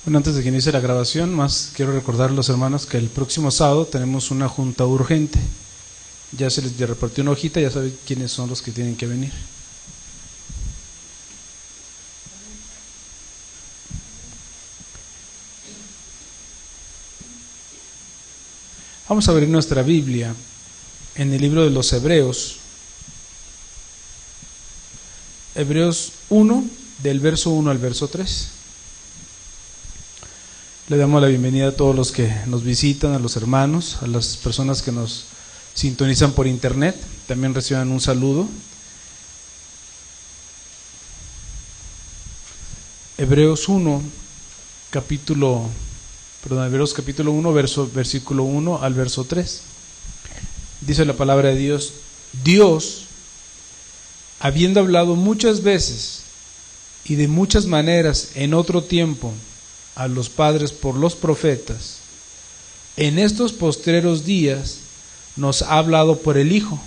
Bueno, antes de que inicie la grabación, más quiero recordar a los hermanos que el próximo sábado tenemos una junta urgente. Ya se les repartió una hojita, ya saben quiénes son los que tienen que venir. Vamos a abrir nuestra Biblia en el libro de los Hebreos. Hebreos 1, del verso 1 al verso 3. Le damos la bienvenida a todos los que nos visitan, a los hermanos, a las personas que nos sintonizan por internet. También reciban un saludo. Hebreos capítulo 1, versículo 1 al verso 3. Dice la palabra de Dios: Dios, habiendo hablado muchas veces y de muchas maneras en otro tiempo a los padres por los profetas, en estos postreros días nos ha hablado por el Hijo,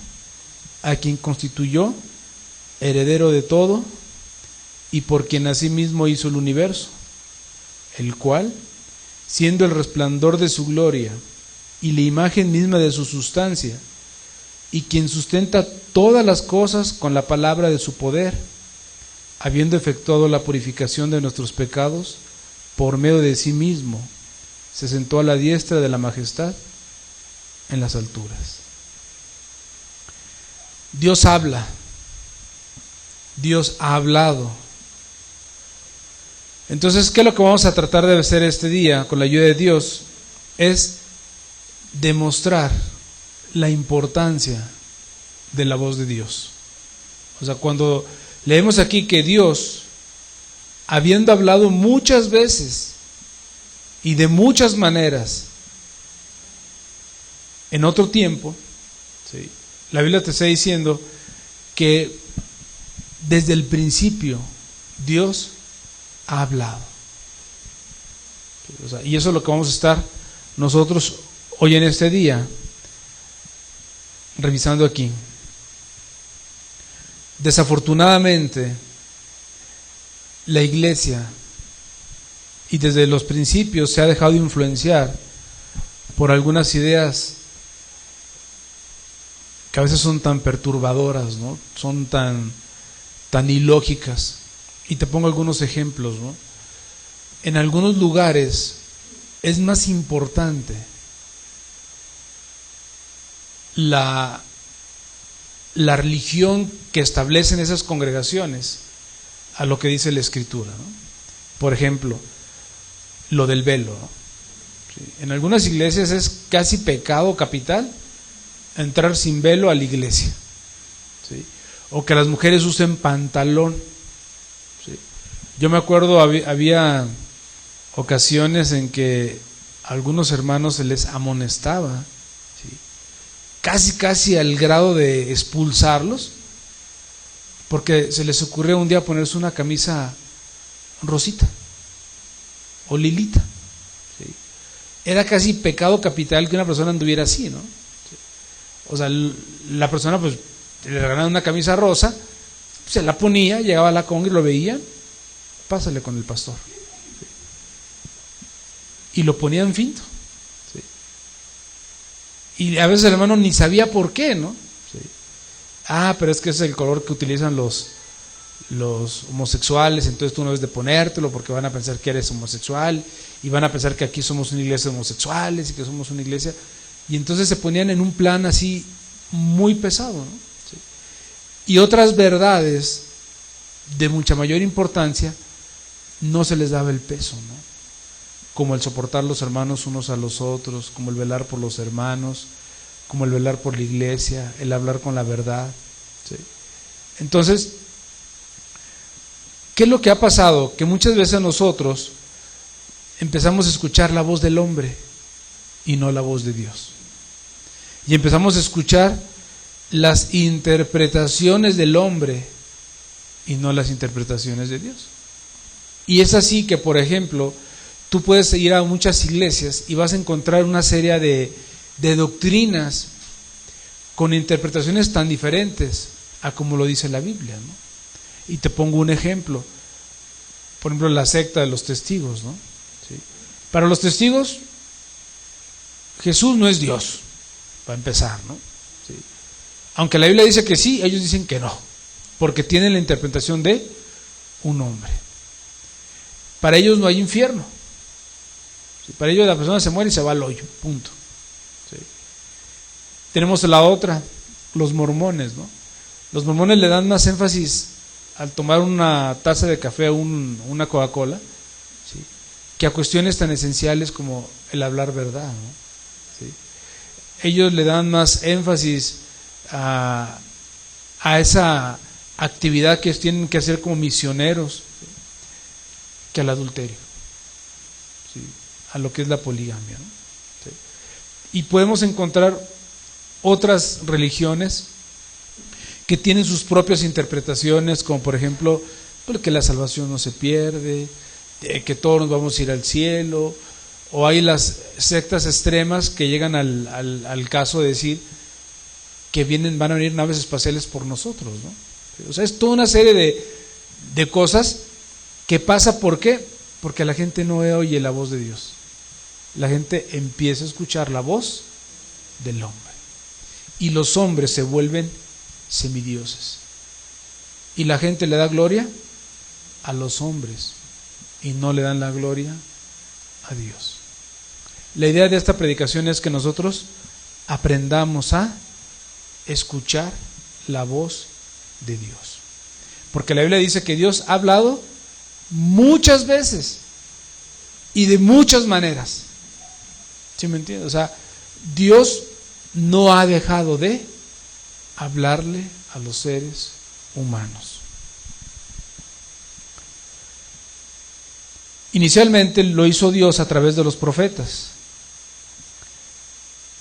a quien constituyó heredero de todo y por quien asimismo hizo el universo, el cual, siendo el resplandor de su gloria y la imagen misma de su sustancia, y quien sustenta todas las cosas con la palabra de su poder, habiendo efectuado la purificación de nuestros pecados, por medio de sí mismo, se sentó a la diestra de la majestad en las alturas. Dios habla, Dios ha hablado. Entonces, ¿qué es lo que vamos a tratar de hacer este día con la ayuda de Dios? Es demostrar la importancia de la voz de Dios. O sea, cuando leemos aquí que Dios, habiendo hablado muchas veces y de muchas maneras en otro tiempo, ¿sí?, la Biblia te está diciendo que desde el principio Dios ha hablado. O sea, y eso es lo que vamos a estar nosotros hoy en este día revisando aquí. Desafortunadamente, la iglesia, y desde los principios, se ha dejado influenciar por algunas ideas que a veces son tan perturbadoras, ¿no? Son tan ilógicas. Y te pongo algunos ejemplos, ¿no? En algunos lugares es más importante la religión que establecen esas congregaciones a lo que dice la Escritura, ¿no? Por ejemplo, lo del velo, ¿no? Sí. En algunas iglesias es casi pecado capital entrar sin velo a la iglesia, ¿sí? O que las mujeres usen pantalón, ¿sí? Yo me acuerdo, había ocasiones en que a algunos hermanos se les amonestaba, ¿sí?, casi al grado de expulsarlos, porque se les ocurrió un día ponerse una camisa rosita o lilita, ¿sí? Era casi pecado capital que una persona anduviera así, ¿no? ¿Sí? O sea, la persona, pues, le regalaban una camisa rosa, se la ponía, llegaba a la conga y lo veía, pásale con el pastor, ¿sí?, y lo ponían finto, ¿sí? Y a veces el hermano ni sabía por qué, ¿no? ¿Sí? Ah, pero es que ese es el color que utilizan los homosexuales, entonces tú no debes de ponértelo porque van a pensar que eres homosexual y van a pensar que aquí somos una iglesia de homosexuales y que somos una iglesia, y entonces se ponían en un plan así muy pesado, ¿no? ¿Sí? Y otras verdades de mucha mayor importancia no se les daba el peso, ¿no? Como el soportar los hermanos unos a los otros, como el velar por los hermanos, como el velar por la iglesia, el hablar con la verdad, ¿sí? Entonces, ¿qué es lo que ha pasado? Que muchas veces nosotros empezamos a escuchar la voz del hombre y no la voz de Dios. Y empezamos a escuchar las interpretaciones del hombre y no las interpretaciones de Dios. Y es así que, por ejemplo, tú puedes ir a muchas iglesias y vas a encontrar una serie de doctrinas con interpretaciones tan diferentes a como lo dice la Biblia, ¿no? Y te pongo un ejemplo. Por ejemplo, la secta de los testigos, ¿no? ¿Sí? Para los testigos, Jesús no es Dios, para empezar, ¿no? Sí. Aunque la Biblia dice que sí, ellos dicen que no, porque tienen la interpretación de un hombre. Para ellos no hay infierno. Sí. Para ellos la persona se muere y se va al hoyo, punto. Sí. Tenemos la otra, los mormones, ¿no? Los mormones le dan más énfasis al tomar una taza de café o una Coca-Cola, ¿sí?, que a cuestiones tan esenciales como el hablar verdad, ¿no? ¿Sí? Ellos le dan más énfasis a esa actividad que tienen que hacer como misioneros, ¿sí?, que al adulterio, ¿sí?, a lo que es la poligamia, ¿no? ¿Sí? Y podemos encontrar otras religiones que tienen sus propias interpretaciones, como por ejemplo, que la salvación no se pierde, que todos nos vamos a ir al cielo, o hay las sectas extremas que llegan al caso de decir que van a venir naves espaciales por nosotros, ¿no? O sea, es toda una serie de cosas que pasa. ¿Por qué? Porque la gente no oye la voz de Dios. La gente empieza a escuchar la voz del hombre, y los hombres se vuelven semidioses, y la gente le da gloria a los hombres y no le dan la gloria a Dios. La idea de esta predicación es que nosotros aprendamos a escuchar la voz de Dios, porque la Biblia dice que Dios ha hablado muchas veces y de muchas maneras. ¿Sí me entiendes? O sea, Dios no ha dejado de hablarle a los seres humanos. Inicialmente lo hizo Dios a través de los profetas,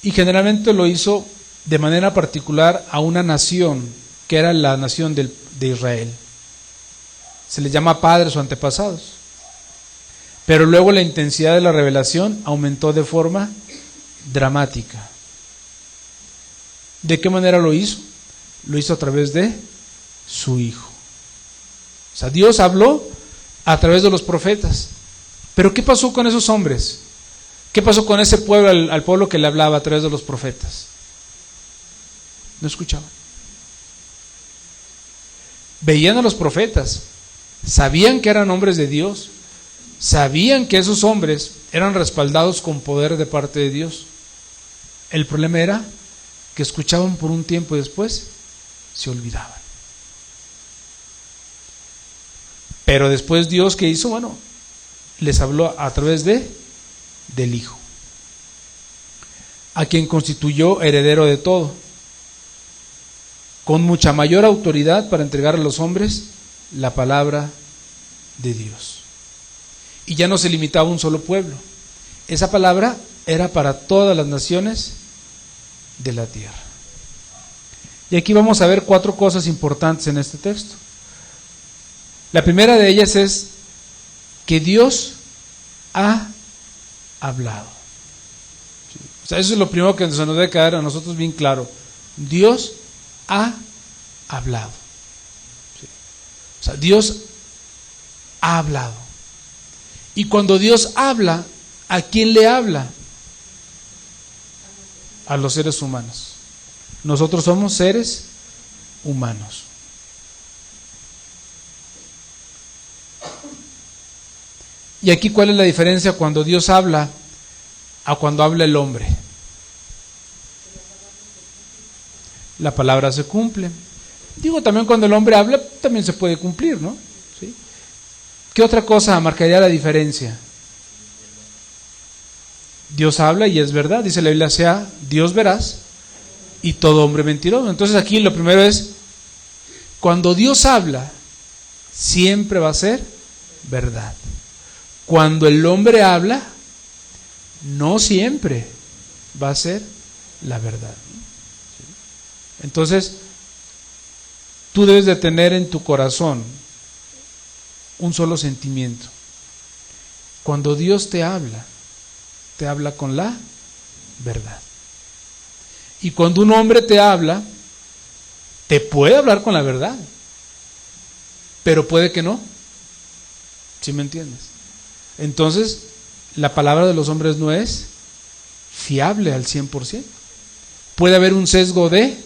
y generalmente lo hizo de manera particular a una nación, que era la nación de Israel. Se les llama padres o antepasados. Pero luego la intensidad de la revelación aumentó de forma dramática. ¿De qué manera lo hizo? Lo hizo a través de su Hijo. O sea, Dios habló a través de los profetas. Pero ¿qué pasó con esos hombres? ¿Qué pasó con ese pueblo, al pueblo que le hablaba a través de los profetas? No escuchaban. Veían a los profetas, sabían que eran hombres de Dios, sabían que esos hombres eran respaldados con poder de parte de Dios. El problema era que escuchaban por un tiempo y después se olvidaban. Pero después Dios, ¿qué hizo? Bueno, les habló a través del Hijo, a quien constituyó heredero de todo, con mucha mayor autoridad para entregar a los hombres la palabra de Dios. Y ya no se limitaba a un solo pueblo. Esa palabra era para todas las naciones de la tierra. Y aquí vamos a ver 4 cosas importantes en este texto. La primera de ellas es que Dios ha hablado. O sea, eso es lo primero que se nos debe quedar a nosotros bien claro. Dios ha hablado. O sea, Dios ha hablado. Y cuando Dios habla, ¿a quién le habla? A los seres humanos. Nosotros somos seres humanos. Y aquí, ¿cuál es la diferencia cuando Dios habla a cuando habla el hombre? La palabra se cumple. Digo, también cuando el hombre habla, también se puede cumplir, ¿no? ¿Sí? ¿Qué otra cosa marcaría la diferencia? Dios habla y es verdad, dice la Biblia, sea Dios veraz y todo hombre mentiroso. Entonces aquí lo primero es, cuando Dios habla, siempre va a ser verdad. Cuando el hombre habla, no siempre va a ser la verdad. Entonces, tú debes de tener en tu corazón un solo sentimiento. Cuando Dios te habla con la verdad. Y cuando un hombre te habla, te puede hablar con la verdad, pero puede que no. ¿Sí me entiendes? Entonces, la palabra de los hombres no es fiable al 100%. Puede haber un sesgo de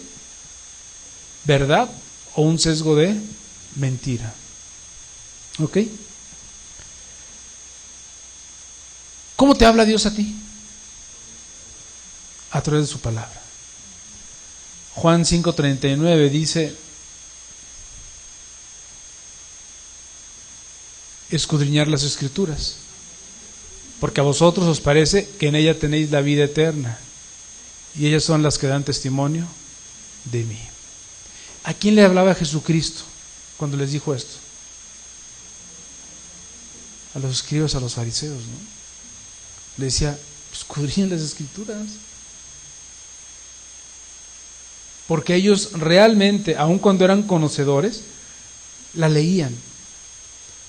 verdad o un sesgo de mentira. ¿Ok? ¿Cómo te habla Dios a ti? A través de su palabra. Juan 5:39 dice: escudriñar las Escrituras, porque a vosotros os parece que en ella tenéis la vida eterna, y ellas son las que dan testimonio de mí. ¿A quién le hablaba Jesucristo cuando les dijo esto? A los escribas, a los fariseos, ¿no? Le decía: escudriñen las Escrituras. Porque ellos realmente, aun cuando eran conocedores, la leían,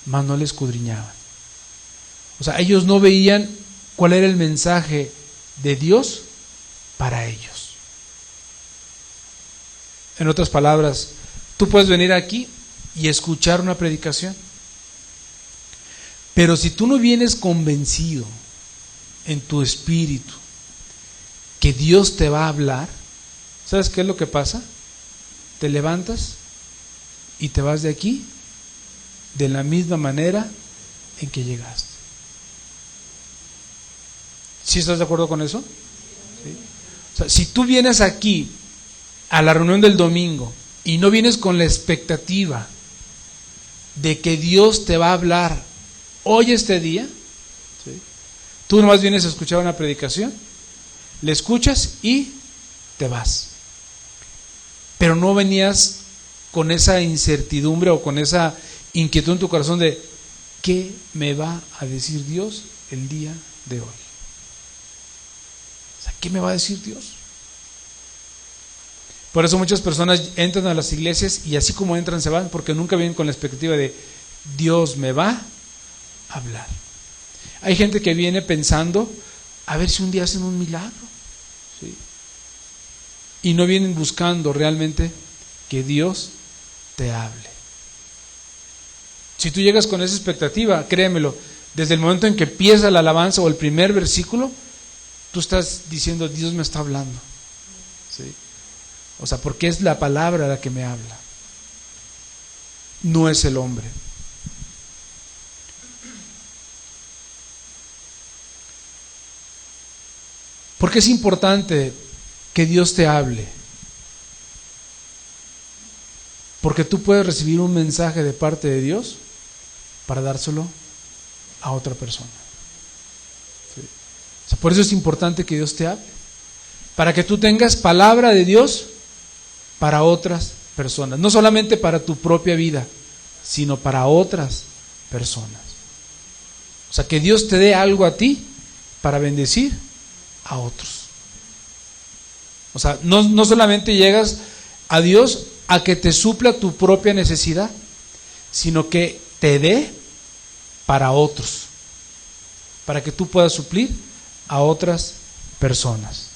mas no la escudriñaban. O sea, ellos no veían cuál era el mensaje de Dios para ellos. En otras palabras, tú puedes venir aquí y escuchar una predicación, pero si tú no vienes convencido en tu espíritu que Dios te va a hablar, ¿sabes qué es lo que pasa? Te levantas y te vas de aquí de la misma manera en que llegaste. ¿Sí estás de acuerdo con eso? ¿Sí? O sea, si tú vienes aquí a la reunión del domingo y no vienes con la expectativa de que Dios te va a hablar hoy este día, ¿sí? Tú nomás vienes a escuchar una predicación, le escuchas y te vas. Pero no venías con esa incertidumbre o con esa inquietud en tu corazón de ¿qué me va a decir Dios el día de hoy? O sea, ¿qué me va a decir Dios? Por eso muchas personas entran a las iglesias y así como entran se van, porque nunca vienen con la expectativa de Dios me va a hablar. Hay gente que viene pensando a ver si un día hacen un milagro, ¿sí? Y no vienen buscando realmente que Dios te hable. Si tú llegas con esa expectativa, créemelo, desde el momento en que empieza la alabanza o el primer versículo, tú estás diciendo Dios me está hablando, ¿sí? O sea, porque es la palabra la que me habla, no es el hombre. Porque es importante que Dios te hable, porque tú puedes recibir un mensaje de parte de Dios para dárselo a otra persona, ¿sí? O sea, por eso es importante que Dios te hable, para que tú tengas palabra de Dios para otras personas, no solamente para tu propia vida, sino para otras personas. O sea, que Dios te dé algo a ti para bendecir a otros. O sea, no solamente llegas a Dios a que te supla tu propia necesidad, sino que te dé para otros, para que tú puedas suplir a otras personas.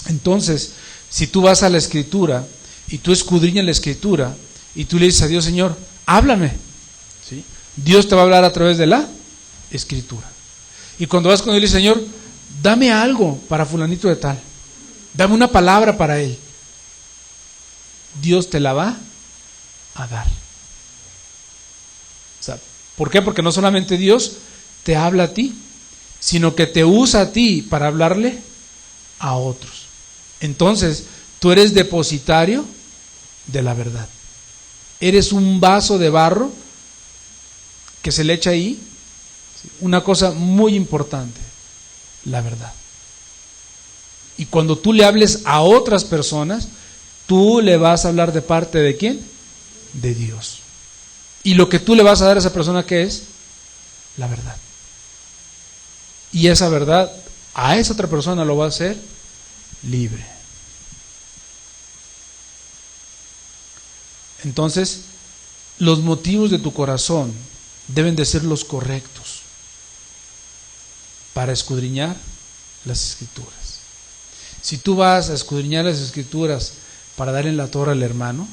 Entonces, si tú vas a la Escritura y tú escudriñas la Escritura y tú le dices a Dios, Señor, háblame, ¿sí? Dios te va a hablar a través de la Escritura. Y cuando vas con Él y dices, Señor, dame algo para fulanito de tal, dame una palabra para él, Dios te la va a dar. O sea, ¿por qué? Porque no solamente Dios te habla a ti, sino que te usa a ti para hablarle a otros. Entonces, tú eres depositario de la verdad. Eres un vaso de barro que se le echa ahí una cosa muy importante, la verdad. Y cuando tú le hables a otras personas, tú le vas a hablar de parte de ¿quién? De Dios. Y lo que tú le vas a dar a esa persona, ¿qué es? La verdad. Y esa verdad a esa otra persona lo va a hacer libre. Entonces, los motivos de tu corazón deben de ser los correctos para escudriñar las Escrituras. Si tú vas a escudriñar las Escrituras para dar en la torre al hermano,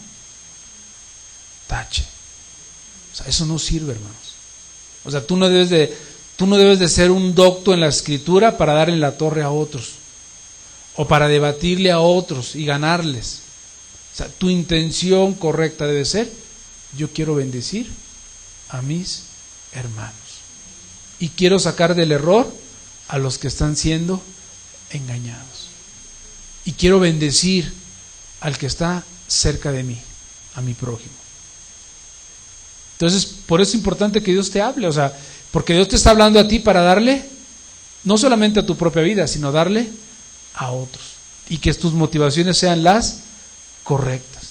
tache. O sea, eso no sirve, hermanos. O sea, tú no debes de Tú no debes de ser un docto en la Escritura para darle la torre a otros o para debatirle a otros y ganarles. O sea, tu intención correcta debe ser: yo quiero bendecir a mis hermanos y quiero sacar del error a los que están siendo engañados, y quiero bendecir al que está cerca de mí, a mi prójimo. Entonces, por eso es importante que Dios te hable, o sea, porque Dios te está hablando a ti para darle no solamente a tu propia vida, sino darle a otros, y que tus motivaciones sean las correctas.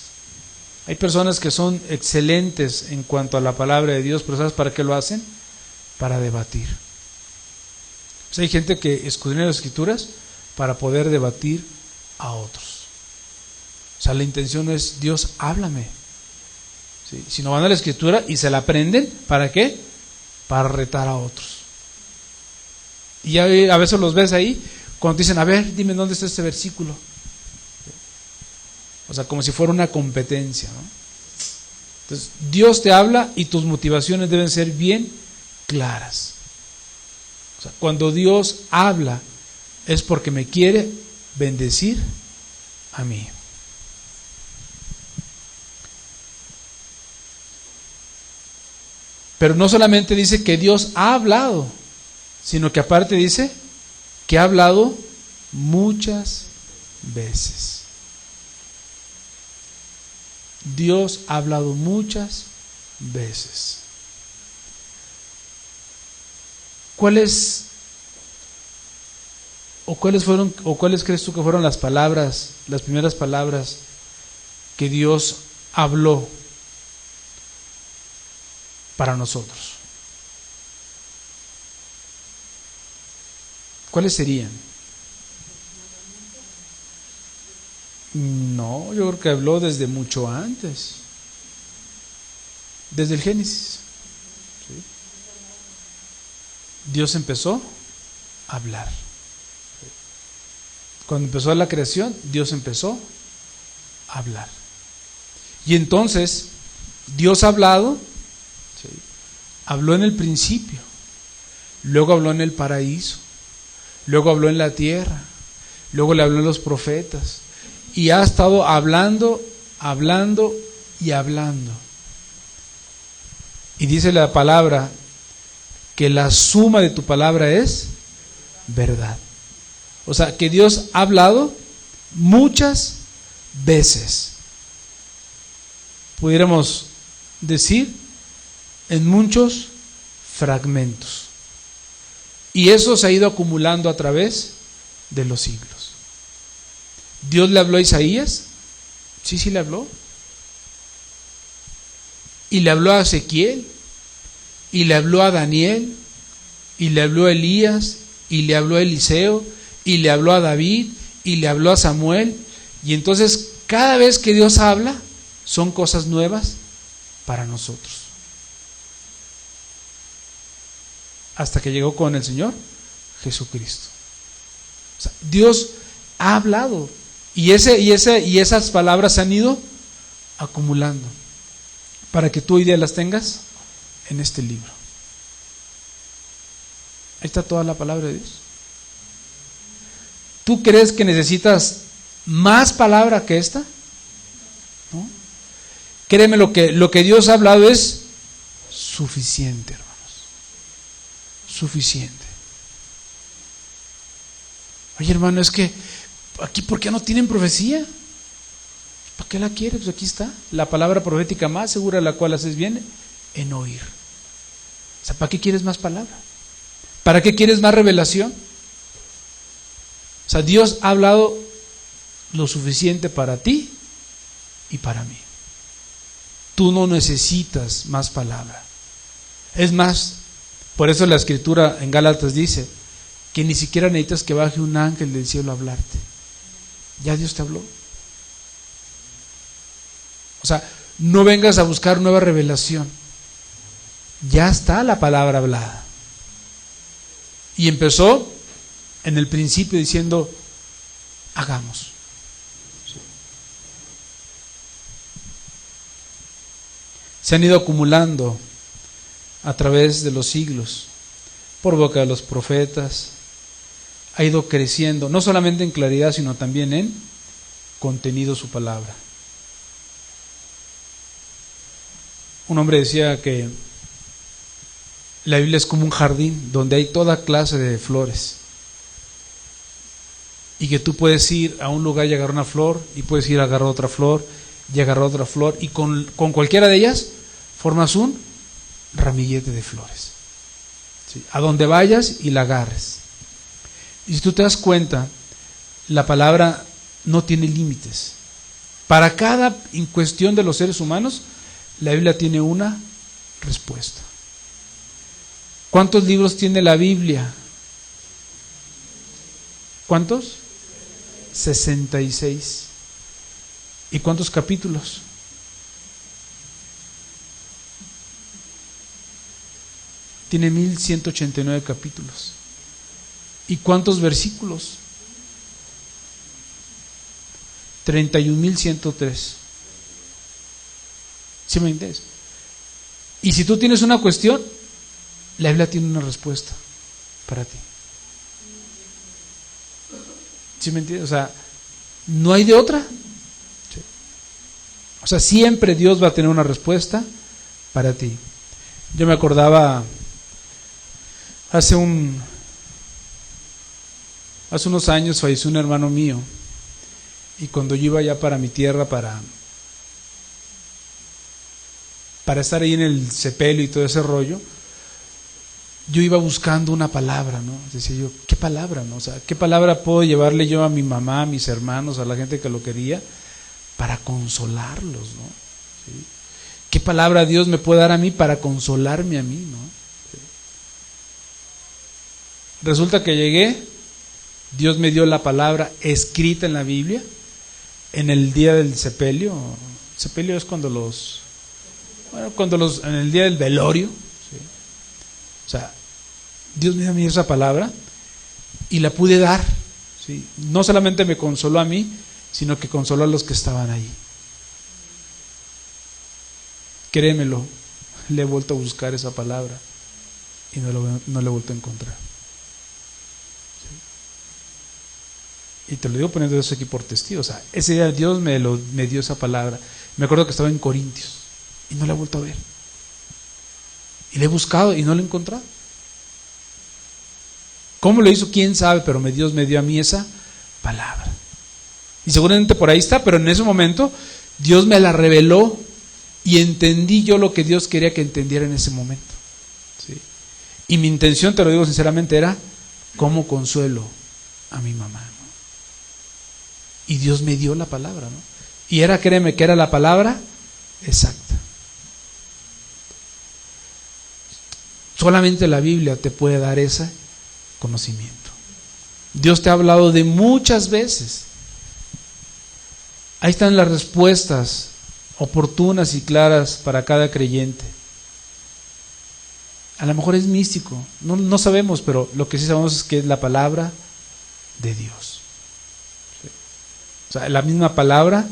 Hay personas que son excelentes en cuanto a la palabra de Dios, pero ¿sabes para qué lo hacen? Para debatir. O sea, hay gente que escudriña las Escrituras para poder debatir a otros. O sea, la intención no es: Dios, háblame. ¿Sí? Sino van a la Escritura y se la aprenden. ¿Para qué? Para retar a otros. Y ya a veces los ves ahí cuando te dicen: a ver, dime dónde está este versículo. O sea, como si fuera una competencia, ¿no? Entonces, Dios te habla y tus motivaciones deben ser bien claras. O sea, cuando Dios habla es porque me quiere bendecir a mí. Pero no solamente dice que Dios ha hablado, sino que aparte dice que ha hablado muchas veces. Dios ha hablado muchas veces. ¿Cuáles crees tú que fueron las palabras, las primeras palabras que Dios habló para nosotros? ¿Cuáles serían? No, yo creo que habló desde mucho antes, desde el Génesis. ¿Sí? Dios empezó a hablar. Cuando empezó la creación, Dios empezó a hablar. Y entonces, Dios ha hablado, ¿sí? Habló en el principio, luego habló en el paraíso, luego habló en la tierra, luego le habló a los profetas, y ha estado hablando, hablando y hablando. Y dice la palabra que la suma de tu palabra es verdad. O sea, que Dios ha hablado muchas veces. Pudiéramos decir en muchos fragmentos. Y eso se ha ido acumulando a través de los siglos. ¿Dios le habló a Isaías? Sí, sí le habló. Y le habló a Ezequiel, y le habló a Daniel, y le habló a Elías, y le habló a Eliseo, y le habló a David, y le habló a Samuel. Y entonces cada vez que Dios habla, son cosas nuevas para nosotros. Hasta que llegó con el Señor Jesucristo. O sea, Dios ha hablado. Y esas palabras se han ido acumulando para que tú hoy día las tengas en este libro. Ahí está toda la palabra de Dios. ¿Tú crees que necesitas más palabra que esta? ¿No? Créeme, lo que Dios ha hablado es suficiente, hermanos. Suficiente. Oye, hermano, es que aquí, ¿por qué no tienen profecía? ¿Para qué la quieres? Pues aquí está la palabra profética más segura, la cual haces bien en oír. O sea, ¿para qué quieres más palabra? ¿Para qué quieres más revelación? O sea, Dios ha hablado lo suficiente para ti y para mí. Tú no necesitas más palabra. Es más, por eso la Escritura en Gálatas dice que ni siquiera necesitas que baje un ángel del cielo a hablarte. Ya Dios te habló. O sea, no vengas a buscar nueva revelación. Ya está la palabra hablada. Y empezó en el principio diciendo: hagamos. Se han ido acumulando a través de los siglos por boca de los profetas, ha ido creciendo, no solamente en claridad, sino también en contenido su palabra. Un hombre decía que la Biblia es como un jardín donde hay toda clase de flores, y que tú puedes ir a un lugar y agarrar una flor, y puedes ir a agarrar otra flor y agarrar otra flor, y con cualquiera de ellas formas un ramillete de flores, ¿sí? A donde vayas y la agarres. Y si tú te das cuenta, la palabra no tiene límites. Para cada cuestión de los seres humanos, la Biblia tiene una respuesta. ¿Cuántos libros tiene la Biblia? ¿Cuántos? 66. ¿Y cuántos capítulos? Tiene 1189 capítulos. ¿Y cuántos versículos? 31,103. ¿Sí me entiendes? Y si tú tienes una cuestión, la Biblia tiene una respuesta para ti. ¿Sí me entiendes? O sea, no hay de otra. Sí. O sea, siempre Dios va a tener una respuesta para ti. Yo me acordaba hace unos años falleció un hermano mío, y cuando yo iba ya para mi tierra para estar ahí en el sepelio y todo ese rollo, yo iba buscando una palabra, ¿no? Decía yo, ¿qué palabra, no? O sea, ¿qué palabra puedo llevarle yo a mi mamá, a mis hermanos, a la gente que lo quería, para consolarlos, ¿no? ¿Sí? ¿Qué palabra Dios me puede dar a mí para consolarme a mí, no? ¿Sí? Resulta que llegué, Dios me dio la palabra escrita en la Biblia, en el día del sepelio. Sepelio es cuando en el día del velorio, ¿sí? O sea, Dios me dio a mí esa palabra y la pude dar, ¿sí? No solamente me consoló a mí, sino que consoló a los que estaban ahí. Créemelo, le he vuelto a buscar esa palabra y no la he vuelto a encontrar. ¿Sí? Y te lo digo poniendo eso aquí por testigo. O sea, ese día Dios me dio esa palabra. Me acuerdo que estaba en Corintios y no la he vuelto a ver. Y la he buscado y no la he encontrado. ¿Cómo lo hizo? ¿Quién sabe? Pero Dios me dio a mí esa palabra. Y seguramente por ahí está, pero en ese momento Dios me la reveló y entendí yo lo que Dios quería que entendiera en ese momento. ¿Sí? Y mi intención, te lo digo sinceramente, era cómo consuelo a mi mamá, ¿no? Y Dios me dio la palabra, ¿no? Y era, créeme, que era la palabra exacta. Solamente la Biblia te puede dar ese conocimiento. Dios te ha hablado de muchas veces. Ahí están las respuestas oportunas y claras para cada creyente. A lo mejor es místico, no sabemos, pero lo que sí sabemos es que es la palabra de Dios. ¿Sí? O sea, la misma palabra,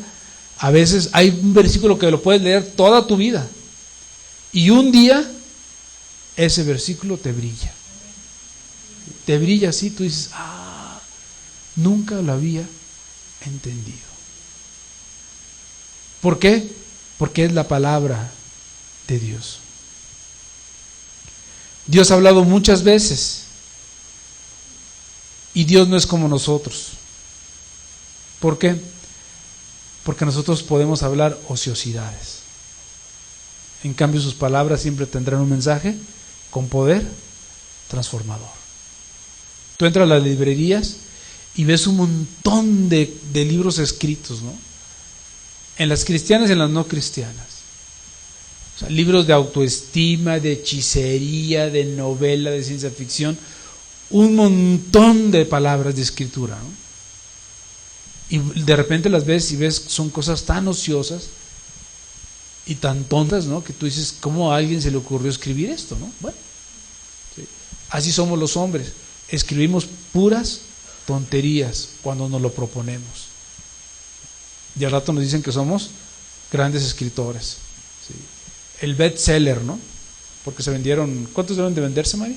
a veces hay un versículo que lo puedes leer toda tu vida y un día ese versículo te brilla. Te brilla así, tú dices, nunca lo había entendido. ¿Por qué? Porque es la palabra de Dios. Dios ha hablado muchas veces y Dios no es como nosotros. ¿Por qué? Porque nosotros podemos hablar ociosidades. En cambio, sus palabras siempre tendrán un mensaje con poder transformador. Tú entras a las librerías y ves un montón de libros escritos, ¿no? En las cristianas y en las no cristianas. O sea, libros de autoestima, de hechicería, de novela, de ciencia ficción, un montón de palabras de escritura, ¿no? Y de repente las ves y ves son cosas tan ociosas y tan tontas, ¿no? Que tú dices, ¿cómo a alguien se le ocurrió escribir esto, no? Bueno, sí. Así somos los hombres, escribimos puras tonterías cuando nos lo proponemos. Y al rato nos dicen que somos grandes escritores. ¿Sí? El bestseller, ¿no? Porque se vendieron, ¿cuántos deben de venderse, María?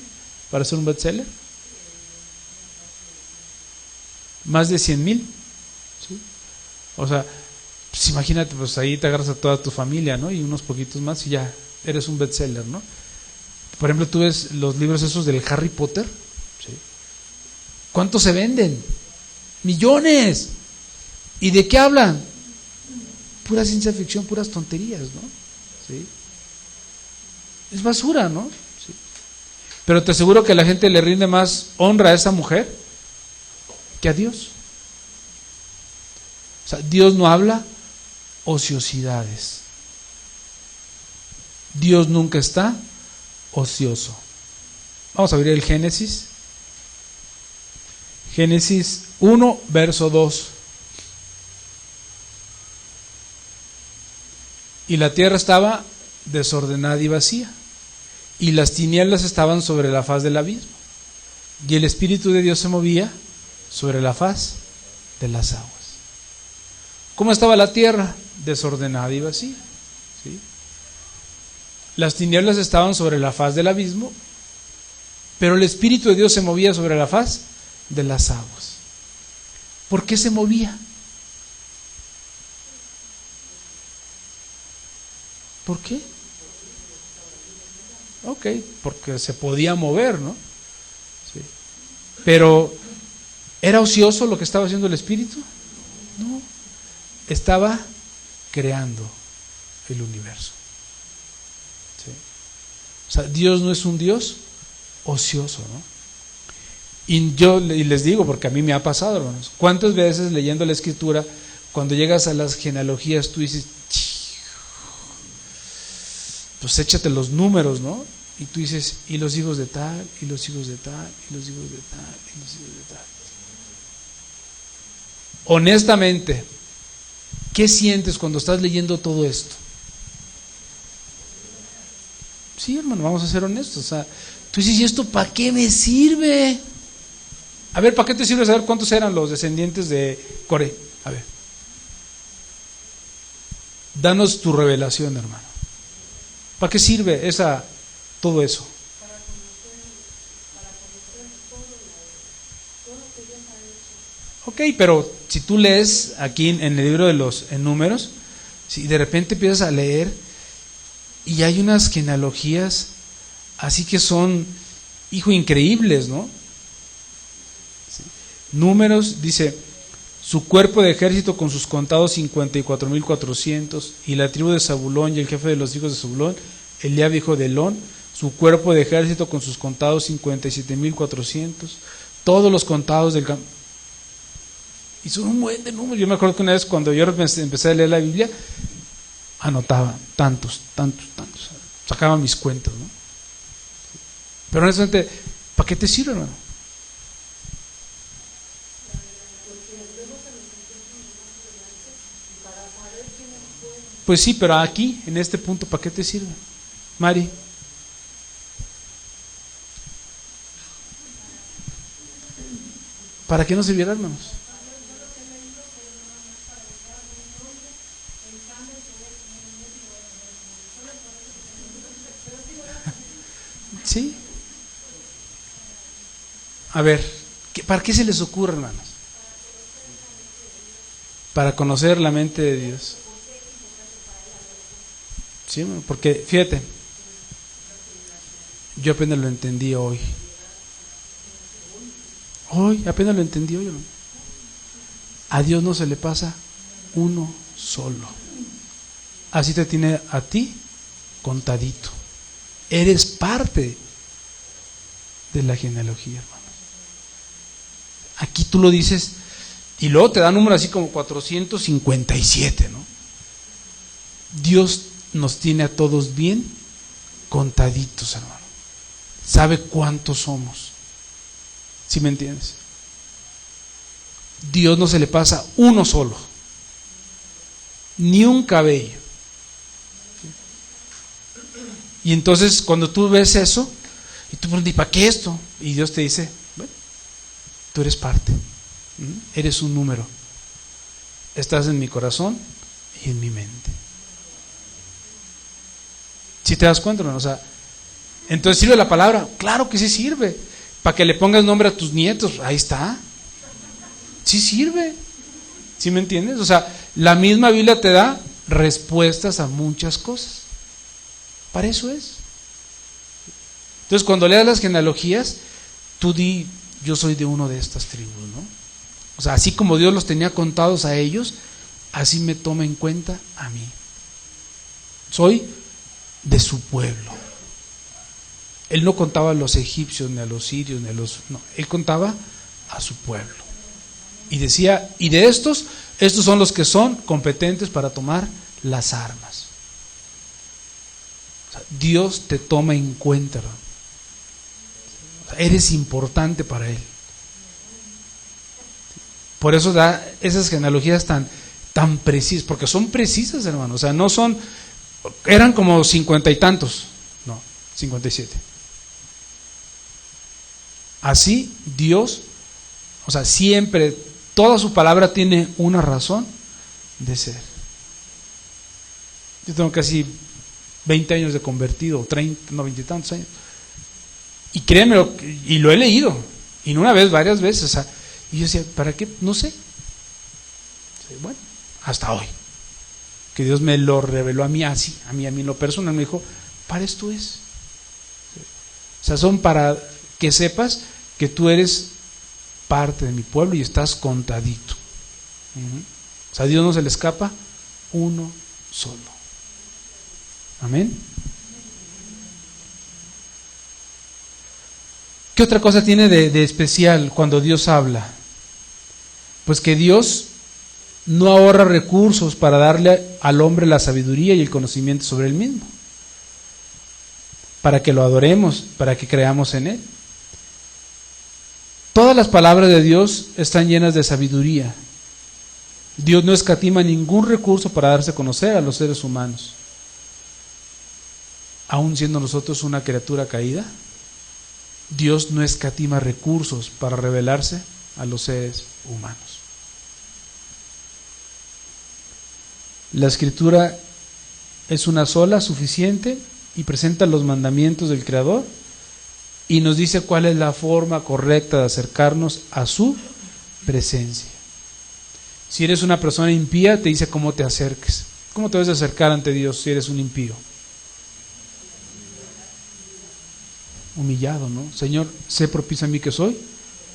para ser un bestseller? Más de 100,000. ¿Sí? O sea, pues imagínate, pues ahí te agarras a toda tu familia, ¿no? Y unos poquitos más y ya eres un bestseller, ¿no? Por ejemplo, tú ves los libros esos del Harry Potter, ¿sí? ¿Cuántos se venden? ¡Millones! ¿Y de qué hablan? Pura ciencia ficción, puras tonterías, ¿no? ¿Sí? Es basura, ¿no? ¿Sí? Pero te aseguro que la gente le rinde más honra a esa mujer que a Dios. O sea, Dios no habla ociosidades. Dios nunca está ocioso. Vamos a abrir el Génesis. Génesis 1, verso 2. Y la tierra estaba desordenada y vacía, y las tinieblas estaban sobre la faz del abismo, y el Espíritu de Dios se movía sobre la faz de las aguas. ¿Cómo estaba la tierra? Desordenada y vacía, ¿sí? Las tinieblas estaban sobre la faz del abismo, pero el Espíritu de Dios se movía sobre la faz de las aguas. ¿Por qué se movía? ¿Por qué? Ok, porque se podía mover, ¿no? Sí. Pero, ¿era ocioso lo que estaba haciendo el Espíritu? No, estaba creando el universo. ¿Sí? O sea, Dios no es un Dios ocioso, ¿no? Y yo les digo, porque a mí me ha pasado, hermanos, ¿cuántas veces leyendo la Escritura, cuando llegas a las genealogías, tú dices, pues échate los números, ¿no? Y tú dices, y los hijos de tal, y los hijos de tal, y los hijos de tal, y los hijos de tal. Honestamente, ¿qué sientes cuando estás leyendo todo esto? Sí, hermano, vamos a ser honestos. O sea, tú dices, ¿y esto para qué me sirve? A ver, ¿para qué te sirve saber cuántos eran los descendientes de Coré? A ver. Danos tu revelación, hermano. ¿Para qué sirve todo eso? Para conocer todo lo que Dios ha hecho. Ok, pero si tú lees aquí en el libro de los Números, si de repente empiezas a leer y hay unas genealogías así que son, hijo, increíbles, ¿no? Sí. Números dice, su cuerpo de ejército con sus contados 54,400, y la tribu de Zabulón y el jefe de los hijos de Zabulón, Eliab hijo de Helón, su cuerpo de ejército con sus contados 57,400, todos los contados del campo. Y son un buen de números. Yo me acuerdo que una vez cuando yo empecé a leer la Biblia, anotaba tantos, sacaba mis cuentas, ¿no? Pero honestamente, ¿para qué te sirve, hermano? Pues sí, pero aquí, en este punto, ¿para qué te sirve? Mari. ¿Para qué nos sirviera, hermanos? Sí. A ver, ¿para qué se les ocurre, hermanos? Para conocer la mente de Dios. Sí, porque fíjate, yo apenas lo entendí hoy. Hoy apenas lo entendí hoy. A Dios no se le pasa uno solo. Así te tiene a ti contadito. Eres parte de la genealogía, hermanos. Aquí tú lo dices y luego te da número así como 457, ¿no? Dios nos tiene a todos bien contaditos, hermano. Sabe cuántos somos. ¿Sí me entiendes? Dios no se le pasa uno solo, ni un cabello. Y entonces cuando tú ves eso, y tú preguntas, ¿y para qué esto? Y Dios te dice, bueno, tú eres parte, eres un número, estás en mi corazón y en mi mente. ¿Sí te das cuenta, hermano? O sea, Entonces, ¿sirve la palabra? Claro que sí sirve. Para que le pongas nombre a tus nietos, ahí está. Sí sirve. ¿Sí me entiendes? O sea, la misma Biblia te da respuestas a muchas cosas. Para eso es. Entonces, cuando leas las genealogías, tú di, yo soy de uno de estas tribus, ¿no? O sea, así como Dios los tenía contados a ellos, así me toma en cuenta a mí. Soy de su pueblo. Él no contaba a los egipcios, ni a los sirios, ni a los... No, él contaba a su pueblo. Y decía, y de estos son los que son competentes para tomar las armas. O sea, Dios te toma en cuenta, ¿no? O sea, eres importante para Él. Por eso da esas genealogías tan precisas, porque son precisas, hermano. O sea, no son, eran como 50 y tantos, no, 57. Así Dios, o sea, siempre, toda su palabra tiene una razón de ser. Yo tengo casi 20 años de convertido, 30, no, 20 y tantos años. Y créeme, y lo he leído, y no una vez, varias veces, o sea, y yo decía, ¿para qué? No sé. Bueno, hasta hoy, que Dios me lo reveló a mí así, a mí en lo personal, me dijo, para esto es. O sea, son para que sepas que tú eres parte de mi pueblo y estás contadito. O sea, a Dios no se le escapa uno solo. Amén. ¿Qué otra cosa tiene de especial cuando Dios habla? Pues que Dios no ahorra recursos para darle al hombre la sabiduría y el conocimiento sobre él mismo, para que lo adoremos, para que creamos en él. Todas las palabras de Dios están llenas de sabiduría. Dios no escatima ningún recurso para darse a conocer a los seres humanos. Aun siendo nosotros una criatura caída, Dios no escatima recursos para revelarse a los seres humanos. La Escritura es una sola, suficiente, y presenta los mandamientos del Creador y nos dice cuál es la forma correcta de acercarnos a su presencia. Si eres una persona impía, te dice cómo te acerques. ¿Cómo te debes acercar ante Dios si eres un impío? Humillado, ¿no? Señor, sé propicio a mí que soy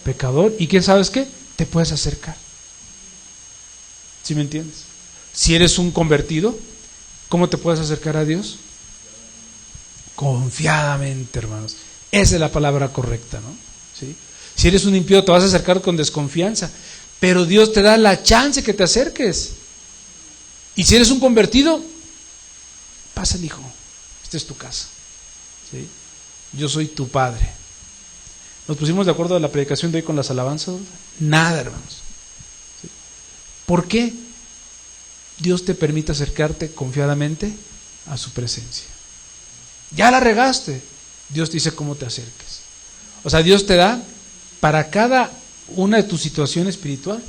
pecador. ¿Y qué sabes qué? Te puedes acercar. ¿Sí me entiendes? Si eres un convertido, ¿cómo te puedes acercar a Dios? Confiadamente, hermanos. Esa es la palabra correcta, ¿no? ¿Sí? Si eres un impío, te vas a acercar con desconfianza, pero Dios te da la chance que te acerques. Y si eres un convertido, pasa el hijo. Esta es tu casa. ¿Sí? Yo soy tu padre. ¿Nos pusimos de acuerdo a la predicación de hoy con las alabanzas? Nada, hermanos. ¿Sí? ¿Por qué Dios te permite acercarte confiadamente a su presencia? Ya la regaste, Dios te dice cómo te acerques. O sea, Dios te da para cada una de tus situaciones espiritual,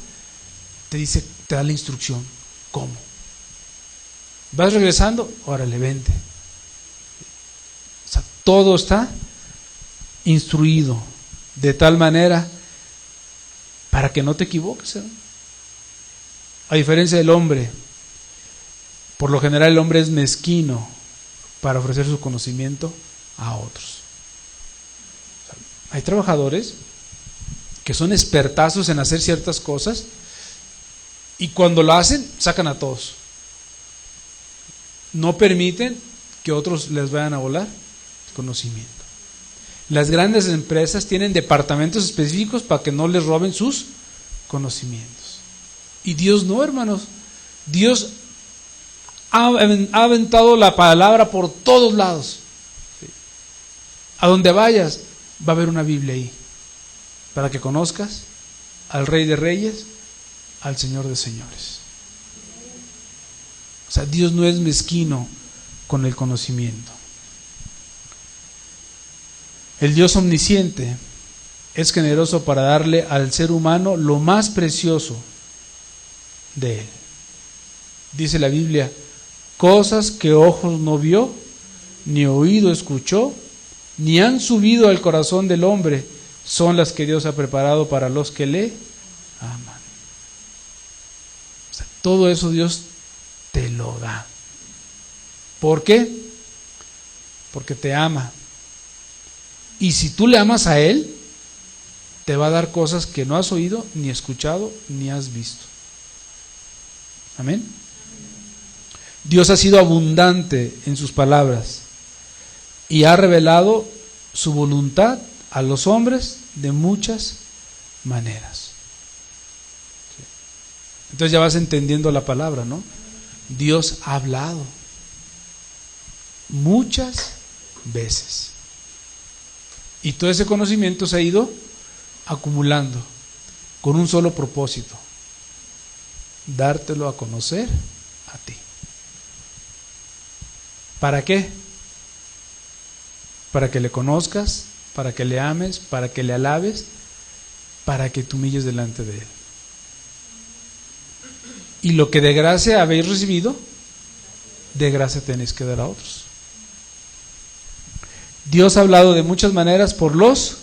te dice, te da la instrucción. ¿Cómo? ¿Vas regresando? Órale, vente. O sea, todo está instruido de tal manera para que no te equivoques, ¿eh? A diferencia del hombre, por lo general el hombre es mezquino para ofrecer su conocimiento a otros. O sea, hay trabajadores que son expertazos en hacer ciertas cosas y cuando lo hacen sacan a todos. No permiten que otros les vayan a volar el conocimiento. Las grandes empresas tienen departamentos específicos para que no les roben sus conocimientos. Y Dios no, hermanos. Dios ha aventado la palabra por todos lados. ¿Sí? A donde vayas va a haber una Biblia ahí, para que conozcas al Rey de Reyes, al Señor de Señores. O sea, Dios no es mezquino con el conocimiento. El Dios omnisciente es generoso para darle al ser humano lo más precioso de él. Dice la Biblia, cosas que ojos no vio, ni oído escuchó, ni han subido al corazón del hombre, son las que Dios ha preparado para los que le aman. O sea, todo eso Dios te lo da. ¿Por qué? Porque te ama. Y si tú le amas a Él, te va a dar cosas que no has oído, ni escuchado, ni has visto. Amén. Dios ha sido abundante en sus palabras y ha revelado su voluntad a los hombres de muchas maneras. Entonces ya vas entendiendo la palabra, ¿no? Dios ha hablado muchas veces. Y todo ese conocimiento se ha ido acumulando con un solo propósito: dártelo a conocer a ti. ¿Para qué? Para que le conozcas, para que le ames, para que le alabes, para que te humilles delante de Él. Y lo que de gracia habéis recibido, de gracia tenéis que dar a otros. Dios ha hablado de muchas maneras por los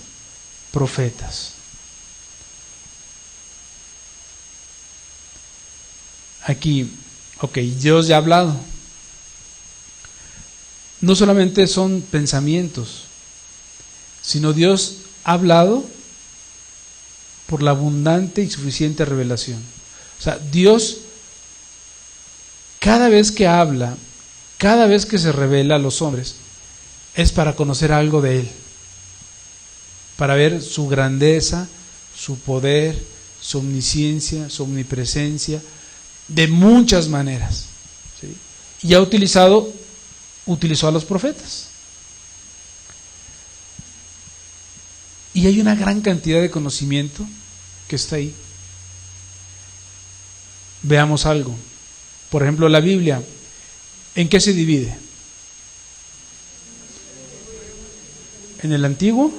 profetas. Aquí, Dios ya ha hablado. No solamente son pensamientos, sino Dios ha hablado por la abundante y suficiente revelación. O sea, Dios, cada vez que habla, cada vez que se revela a los hombres, es para conocer algo de Él, para ver su grandeza, su poder, su omnisciencia, su omnipresencia, de muchas maneras, ¿sí? Y utilizó a los profetas. Y hay una gran cantidad de conocimiento que está ahí. Veamos algo. Por ejemplo, la Biblia, ¿en qué se divide? En el Antiguo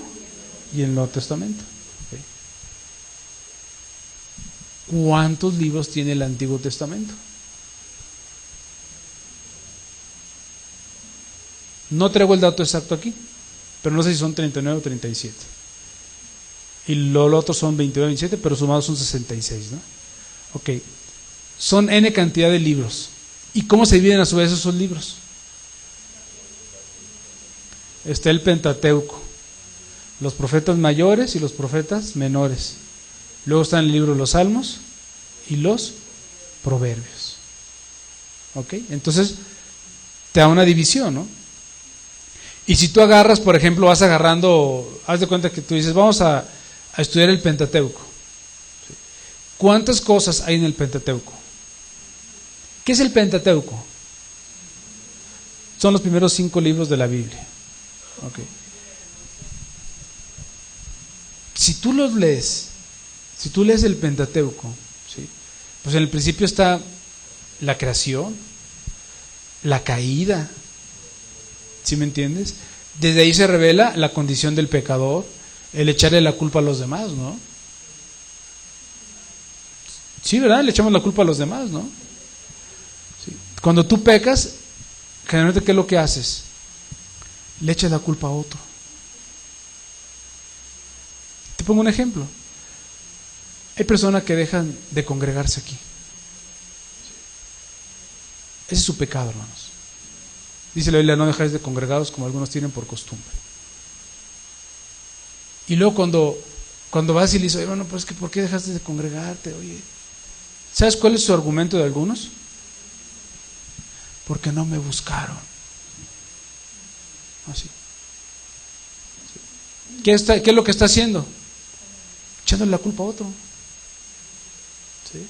y en el Nuevo Testamento. ¿Cuántos libros tiene el Antiguo Testamento? No traigo el dato exacto aquí, pero no sé si son 39 o 37. Y lo otro son 29 o 27, pero sumados son 66, ¿no? Son N cantidad de libros. ¿Y cómo se dividen a su vez esos libros? Está el Pentateuco, los profetas mayores y los profetas menores. Luego están el libro de los Salmos y los Proverbios. Entonces te da una división, ¿no? Y si tú agarras, por ejemplo, vas agarrando, haz de cuenta que tú dices, vamos a estudiar el Pentateuco. ¿Cuántas cosas hay en el Pentateuco? ¿Qué es el Pentateuco? Son los primeros 5 libros de la Biblia. Si tú los lees, si tú lees el Pentateuco, ¿sí? Pues en el principio está la creación, la caída, ¿sí me entiendes? Desde ahí se revela la condición del pecador, el echarle la culpa a los demás, ¿no? Sí, ¿verdad? Le echamos la culpa a los demás, ¿no? Sí. Cuando tú pecas, generalmente, ¿qué es lo que haces? Le echas la culpa a otro. Te pongo un ejemplo. Hay personas que dejan de congregarse aquí. Ese es su pecado, hermanos. Dice la Biblia, no dejáis de congregados como algunos tienen por costumbre. Y luego cuando vas y le dices, oye, bueno, pues ¿por qué dejaste de congregarte? Oye, ¿sabes cuál es su argumento de algunos? Porque no me buscaron. Así. ¿Qué es lo que está haciendo? Echándole la culpa a otro. ¿Sí?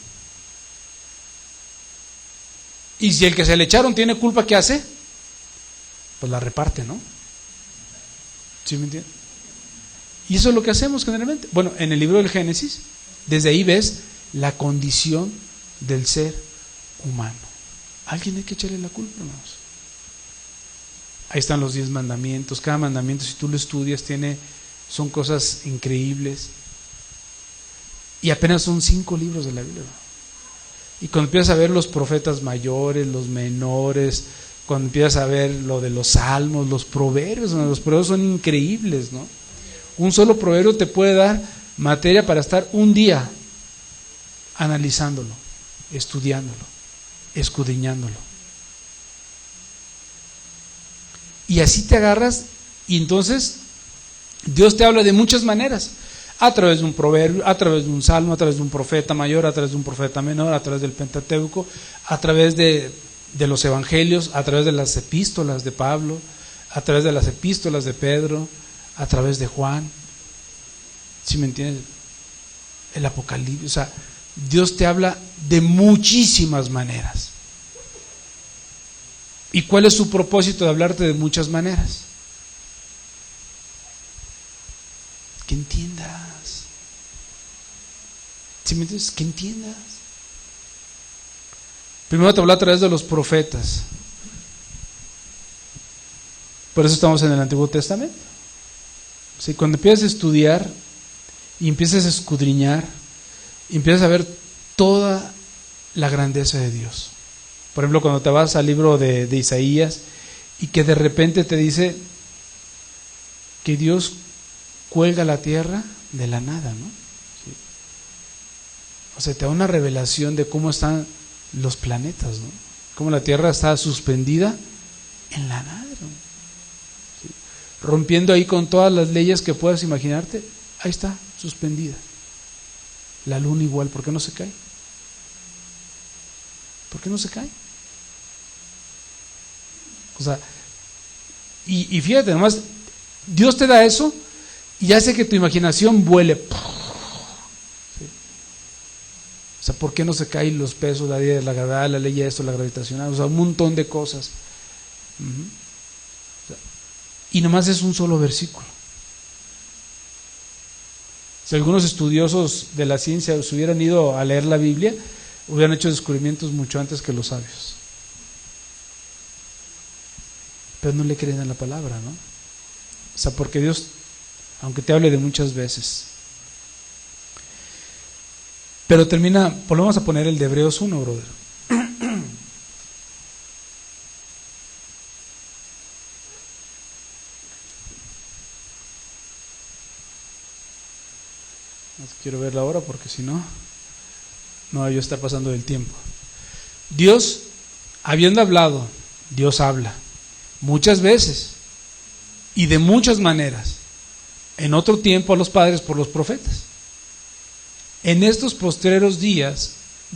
Y si el que se le echaron tiene culpa, ¿qué hace? Pues la reparte, ¿no? ¿Sí me entiendes? Y eso es lo que hacemos generalmente. Bueno, en el libro del Génesis, desde ahí ves la condición del ser humano. Alguien hay que echarle la culpa, hermanos. Ahí están los 10 mandamientos. Cada mandamiento, si tú lo estudias, son cosas increíbles. Y apenas son 5 libros de la Biblia. Y cuando empiezas a ver los profetas mayores, los menores, cuando empiezas a ver lo de los salmos, los proverbios, ¿no? Los proverbios son increíbles, ¿no? Un solo proverbio te puede dar materia para estar un día analizándolo, estudiándolo, escudriñándolo. Y así te agarras, y entonces Dios te habla de muchas maneras, a través de un proverbio, a través de un salmo, a través de un profeta mayor, a través de un profeta menor, a través del Pentateuco, a través de los evangelios, a través de las epístolas de Pablo, a través de las epístolas de Pedro, a través de Juan. ¿Sí me entiendes? El Apocalipsis. O sea, Dios te habla de muchísimas maneras. ¿Y cuál es su propósito de hablarte de muchas maneras? Que entiendas. ¿Sí me entiendes? Que entiendas. Primero te habló a través de los profetas. Por eso estamos en el Antiguo Testamento. ¿Sí? Cuando empiezas a estudiar y empiezas a escudriñar, y empiezas a ver toda la grandeza de Dios. Por ejemplo, cuando te vas al libro de Isaías y que de repente te dice que Dios cuelga la tierra de la nada, ¿no? ¿Sí? O sea, te da una revelación de cómo están los planetas, ¿no? Cómo la tierra está suspendida en la nada, ¿no? ¿Sí? Rompiendo ahí con todas las leyes que puedas imaginarte, ahí está, suspendida. La luna igual, ¿por qué no se cae? ¿Por qué no se cae? O sea, y fíjate, nomás, Dios te da eso y hace que tu imaginación vuele. ¿Sí? O sea, ¿por qué no se caen los pesos, la ley de la gravedad, la ley de esto, la gravitacional? O sea, un montón de cosas. O sea, y nomás es un solo versículo. Si algunos estudiosos de la ciencia se hubieran ido a leer la Biblia, hubieran hecho descubrimientos mucho antes que los sabios. Pero no le creen a la palabra, ¿no? O sea, porque Dios, aunque te hable de muchas veces. Pero termina, volvemos a poner el de Hebreos 1, brother. Quiero ver la hora porque si no, no voy a estar pasando del tiempo. Dios, habiendo hablado, Dios habla muchas veces y de muchas maneras. En otro tiempo a los padres por los profetas. En estos postreros días,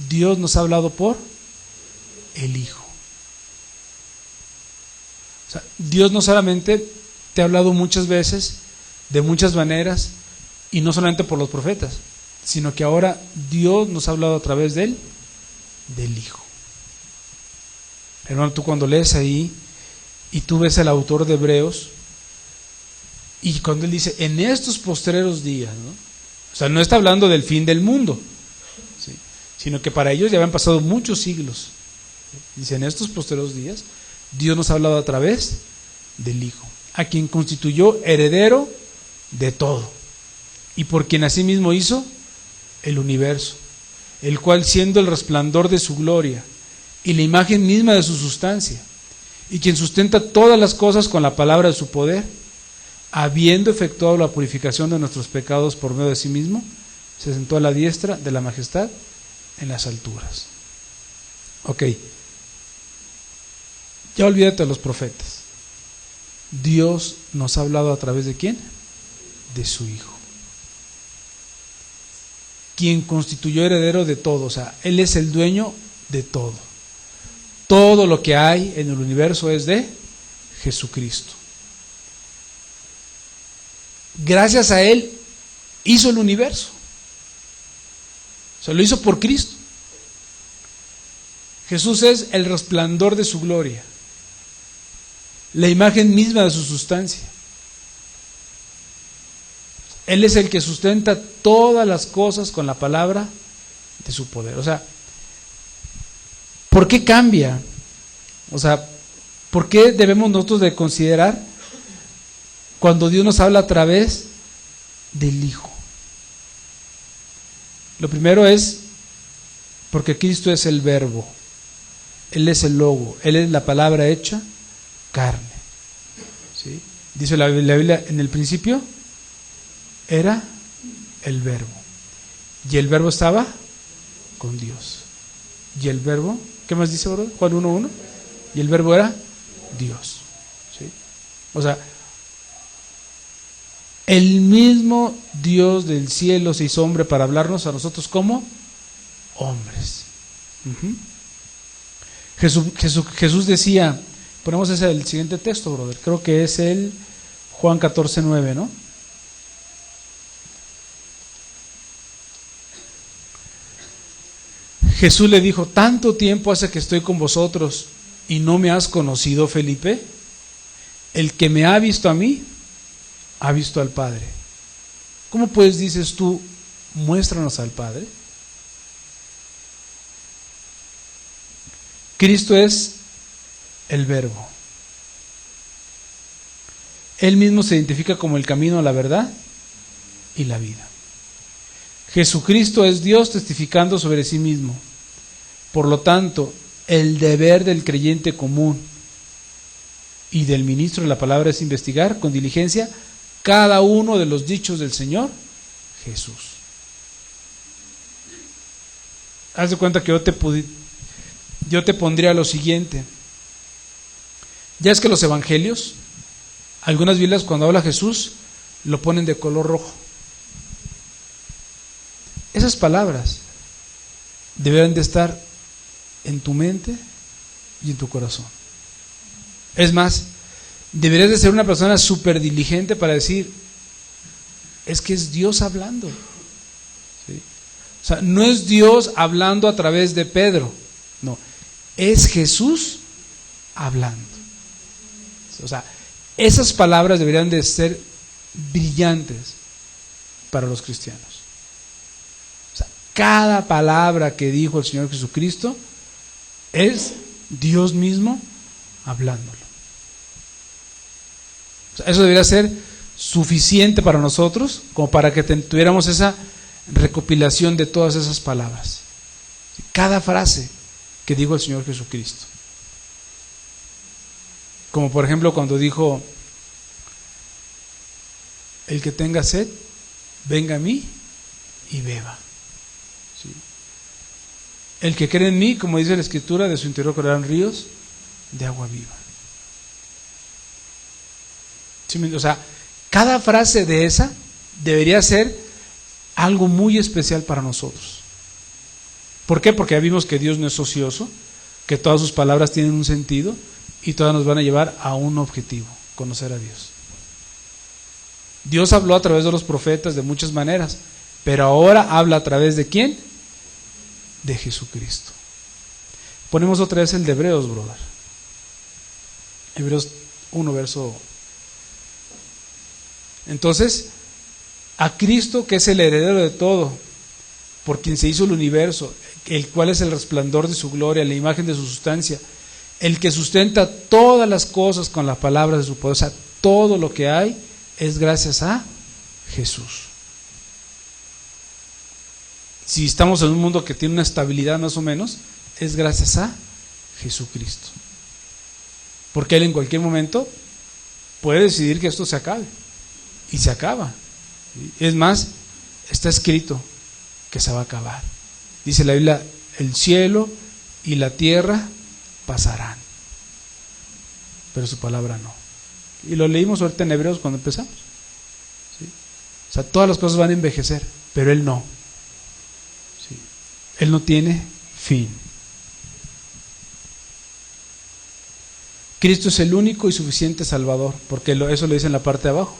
Dios nos ha hablado por el Hijo. O sea, Dios no solamente te ha hablado muchas veces, de muchas maneras, y no solamente por los profetas, sino que ahora Dios nos ha hablado a través del Hijo. Hermano, tú cuando lees ahí y tú ves al autor de Hebreos, y cuando él dice, en estos postreros días, ¿no? O sea, no está hablando del fin del mundo, ¿sí? Sino que para ellos ya habían pasado muchos siglos. Dice, en estos postreros días, Dios nos ha hablado a través del Hijo, a quien constituyó heredero de todo, y por quien asimismo hizo el universo, el cual siendo el resplandor de su gloria y la imagen misma de su sustancia, y quien sustenta todas las cosas con la palabra de su poder, habiendo efectuado la purificación de nuestros pecados por medio de sí mismo, se sentó a la diestra de la majestad en las alturas. Ok, ya olvídate de los profetas. Dios nos ha hablado a través de ¿quién? De su Hijo, quien constituyó heredero de todo. O sea, Él es el dueño de todo. Todo lo que hay en el universo es de Jesucristo. Gracias a Él hizo el universo. O sea, lo hizo por Cristo. Jesús es el resplandor de su gloria, la imagen misma de su sustancia. Él es el que sustenta todas las cosas con la palabra de su poder. O sea, ¿por qué cambia? O sea, ¿por qué debemos nosotros de considerar cuando Dios nos habla a través del Hijo? Lo primero es porque Cristo es el Verbo. Él es el logo, Él es la palabra hecha carne. ¿Sí? Dice la Biblia, en el principio era el verbo. Y el verbo estaba con Dios. Y el verbo, ¿qué más dice ahora? Juan 1:1. Y el verbo era Dios. ¿Sí? O sea, el mismo Dios del cielo se hizo hombre para hablarnos a nosotros como hombres. Jesús decía, ponemos ese el siguiente texto, brother, creo que es el Juan 14:9, ¿no? Jesús le dijo, ¿tanto tiempo hace que estoy con vosotros y no me has conocido, Felipe? El que me ha visto a mí, ha visto al Padre. ¿Cómo pues dices tú, muéstranos al Padre? Cristo es el Verbo. Él mismo se identifica como el camino a la verdad y la vida. Jesucristo es Dios testificando sobre sí mismo. Por lo tanto, el deber del creyente común y del ministro de la palabra es investigar con diligencia cada uno de los dichos del Señor Jesús. Haz de cuenta que yo te pondría lo siguiente. Ya es que los evangelios, algunas Biblias cuando habla Jesús, lo ponen de color rojo. Esas palabras deberán de estar en tu mente y en tu corazón. Es más, deberías de ser una persona súper diligente para decir, es que es Dios hablando. ¿Sí? O sea, no es Dios hablando a través de Pedro, no, es Jesús hablando. O sea, esas palabras deberían de ser brillantes para los cristianos. O sea, cada palabra que dijo el Señor Jesucristo es Dios mismo hablándolo. O sea, eso debería ser suficiente para nosotros como para que tuviéramos esa recopilación de todas esas palabras. Cada frase que dijo el Señor Jesucristo. Como por ejemplo cuando dijo, el que tenga sed, venga a mí y beba. ¿Sí? El que cree en mí, como dice la Escritura, de su interior correrán ríos de agua viva. ¿Sí? O sea, cada frase de esa debería ser algo muy especial para nosotros. ¿Por qué? Porque ya vimos que Dios no es ocioso, que todas sus palabras tienen un sentido y todas nos van a llevar a un objetivo, conocer a Dios. Dios habló a través de los profetas de muchas maneras, pero ahora habla a través de ¿quién? De Jesucristo. Ponemos otra vez el de Hebreos, brother. Hebreos 1, verso. Entonces, a Cristo, que es el heredero de todo, por quien se hizo el universo, el cual es el resplandor de su gloria, la imagen de su sustancia, el que sustenta todas las cosas con las palabras de su poder. O sea, todo lo que hay es gracias a Jesús. Si estamos en un mundo que tiene una estabilidad más o menos, es gracias a Jesucristo. Porque Él en cualquier momento puede decidir que esto se acabe. Y se acaba. Es más, está escrito que se va a acabar. Dice la Biblia, el cielo y la tierra pasarán, pero su palabra no. Y lo leímos ahorita en Hebreos cuando empezamos. ¿Sí? O sea, todas las cosas van a envejecer, pero Él no. ¿Sí? Él no tiene fin. Cristo es el único y suficiente Salvador, porque eso lo dice en la parte de abajo.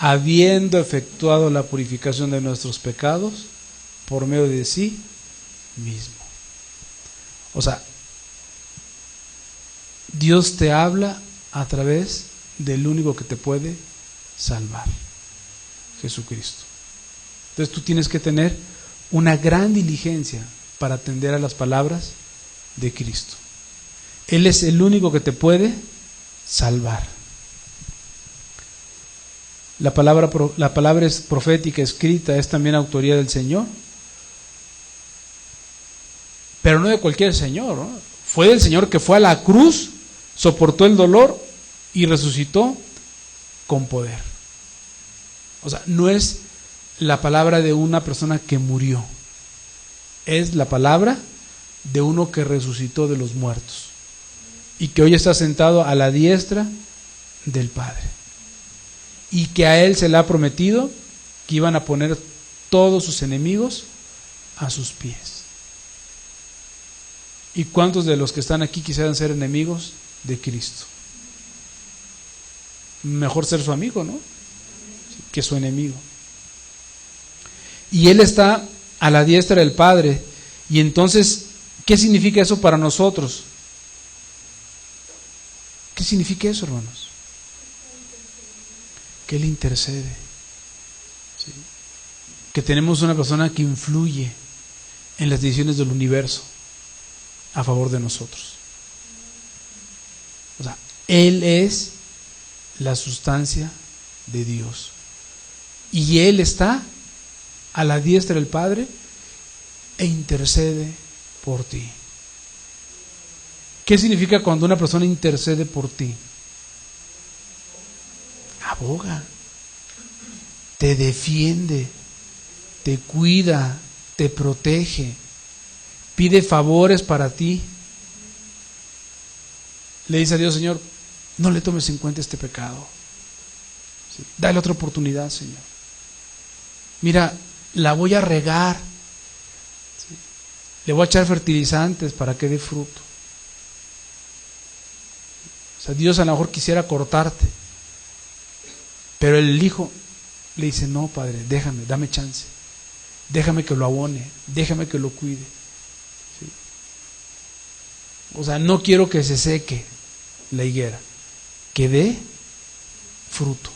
Habiendo efectuado la purificación de nuestros pecados por medio de sí mismo. O sea, Dios te habla a través del único que te puede salvar, Jesucristo. Entonces tú tienes que tener una gran diligencia para atender a las palabras de Cristo. Él es el único que te puede salvar. La palabra es profética, escrita, es también autoría del Señor, pero no de cualquier Señor, ¿no? Fue del Señor que fue a la cruz, soportó el dolor y resucitó con poder. O sea, no es la palabra de una persona que murió, es la palabra de uno que resucitó de los muertos y que hoy está sentado a la diestra del Padre, y que a él se le ha prometido que iban a poner todos sus enemigos a sus pies. ¿Y cuántos de los que están aquí quisieran ser enemigos de Cristo? Mejor ser su amigo, ¿no? Que su enemigo. Y él está a la diestra del Padre. Y entonces, ¿qué significa eso para nosotros? ¿Qué significa eso, hermanos? Que él intercede. ¿Sí? Que tenemos una persona que influye en las decisiones del universo a favor de nosotros. O sea, él es la sustancia de Dios. Y él está a la diestra del Padre e intercede por ti. ¿Qué significa cuando una persona intercede por ti? Aboga, te defiende, te cuida, te protege, pide favores para ti. Le dice a Dios: Señor, no le tomes en cuenta este pecado. ¿Sí? Dale otra oportunidad, Señor. Mira, la voy a regar. ¿Sí? Le voy a echar fertilizantes para que dé fruto. O sea, Dios a lo mejor quisiera cortarte, pero el hijo le dice: no, Padre, déjame, dame chance. Déjame que lo abone, déjame que lo cuide. ¿Sí? O sea, no quiero que se seque la higuera, que dé fruto.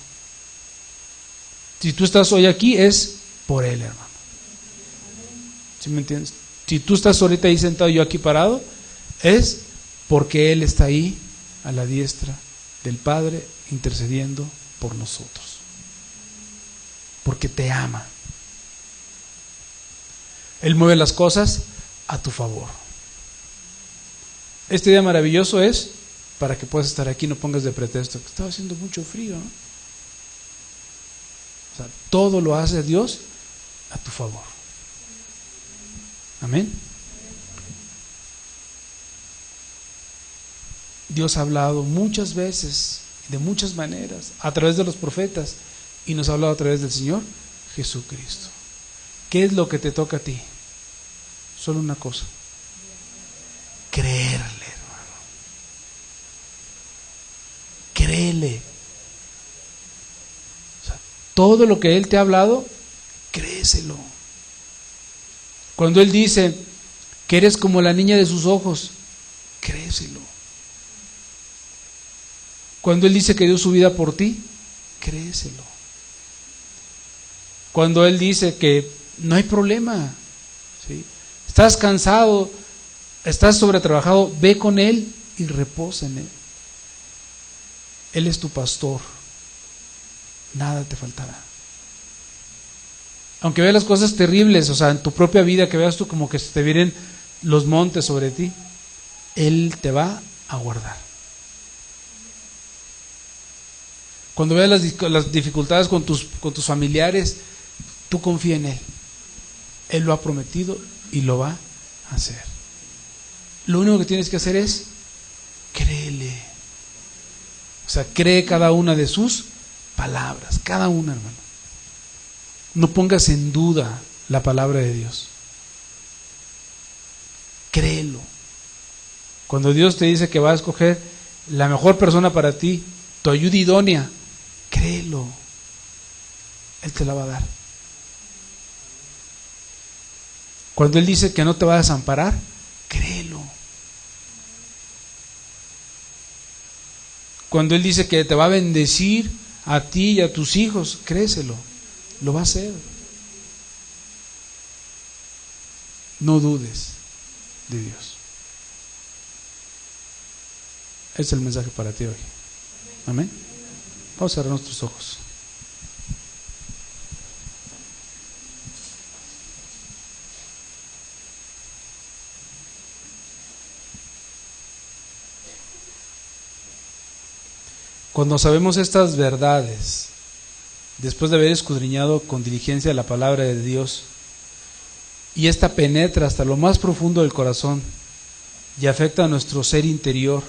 Si tú estás hoy aquí es por él, hermano. ¿Sí me entiendes? Si tú estás ahorita ahí sentado y yo aquí parado, es porque él está ahí a la diestra del Padre intercediendo por nosotros, porque te ama. Él mueve las cosas a tu favor. Este día maravilloso es para que puedas estar aquí, no pongas de pretexto que estaba haciendo mucho frío, ¿no? O sea, todo lo hace Dios a tu favor. Amén. Dios ha hablado muchas veces, de muchas maneras, a través de los profetas, y nos ha hablado a través del Señor Jesucristo. ¿Qué es lo que te toca a ti? Solo una cosa: creerle, hermano. Créele. O sea, todo lo que Él te ha hablado, créeselo. Cuando Él dice que eres como la niña de sus ojos, créeselo. Cuando Él dice que dio su vida por ti, créeselo. Cuando Él dice que no hay problema, ¿sí? Estás cansado, estás sobretrabajado, ve con Él y reposa en Él. Él es tu pastor, nada te faltará. Aunque veas las cosas terribles, o sea, en tu propia vida, que veas tú como que se te vienen los montes sobre ti, Él te va a guardar. Cuando veas las dificultades con tus familiares, tú confía en Él. Él lo ha prometido y lo va a hacer. Lo único que tienes que hacer es créele. O sea, cree cada una de sus palabras, cada una, hermano. No pongas en duda la palabra de Dios. Créelo. Cuando Dios te dice que va a escoger la mejor persona para ti, tu ayuda idónea, créelo. Él te la va a dar. Cuando Él dice que no te va a desamparar, créelo. Cuando Él dice que te va a bendecir a ti y a tus hijos, créeselo. Lo va a hacer. No dudes de Dios. Ese es el mensaje para ti hoy. Amén. Vamos a cerrar nuestros ojos. Cuando sabemos estas verdades, después de haber escudriñado con diligencia la palabra de Dios, y esta penetra hasta lo más profundo del corazón y afecta a nuestro ser interior,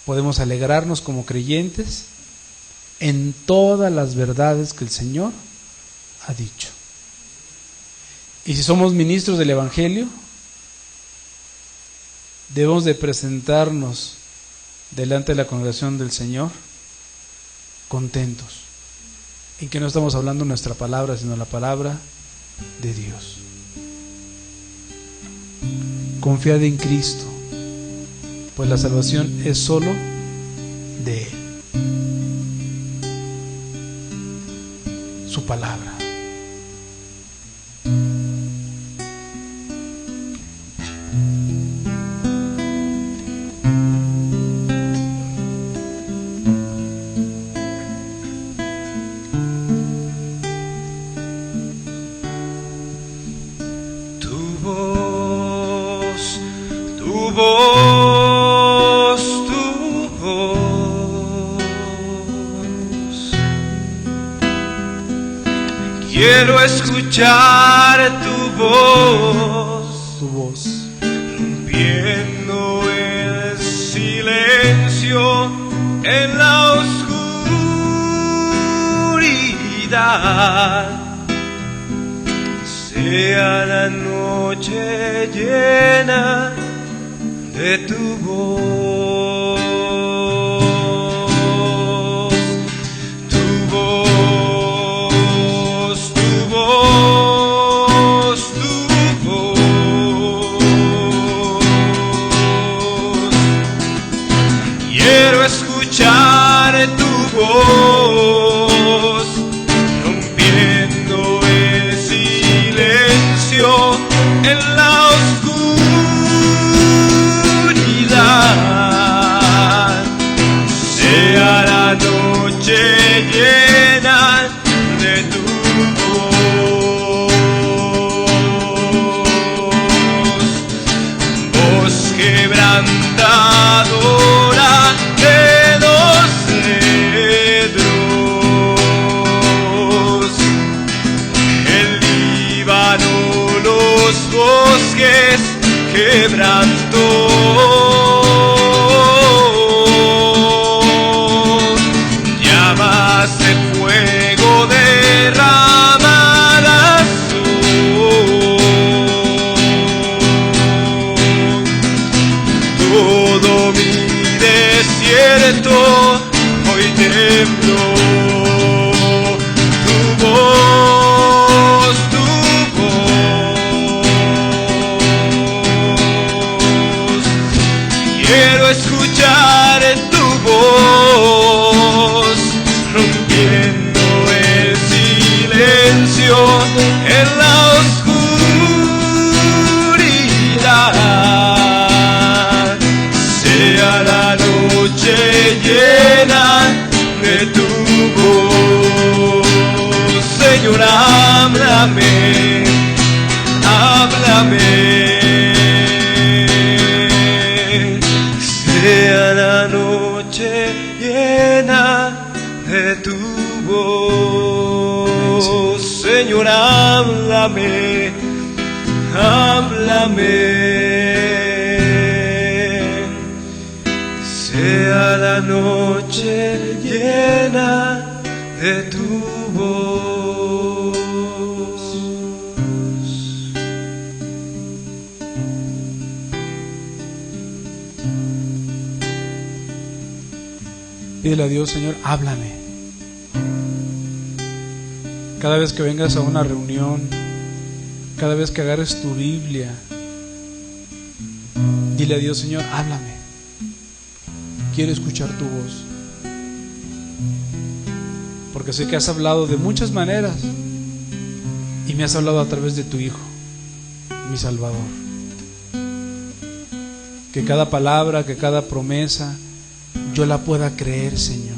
podemos alegrarnos como creyentes en todas las verdades que el Señor ha dicho. Y si somos ministros del Evangelio, debemos de presentarnos delante de la congregación del Señor contentos, en que no estamos hablando nuestra palabra, sino la palabra de Dios. Confiad en Cristo, pues la salvación es solo de Él. Su palabra. Quiero escuchar tu voz, rompiendo el silencio en la oscuridad. Sea la noche llena de tu voz. Escuchar tu voz, rompiendo el silencio en la oscuridad. Sea la noche llena de tu voz, voz quebrantadora de los cedros, el Líbano, los bosques quebrantó. Llamas de fuego derramadas son. Todo mi desierto hoy tembló. Tu voz, quiero escuchar tu voz, rompiendo el silencio en la oscuridad. Sea la noche llena de tu voz. Señor, háblame, háblame. Sea la noche llena de tu voz. Señor, háblame, háblame. Sea la noche llena de tu voz. Pídele a Dios, Señor, háblame. Cada vez que vengas a una reunión, cada vez que agarres tu Biblia, dile a Dios, Señor, háblame. Quiero escuchar tu voz, porque sé que has hablado de muchas maneras y me has hablado a través de tu Hijo, mi Salvador. Que cada palabra, que cada promesa yo la pueda creer, Señor.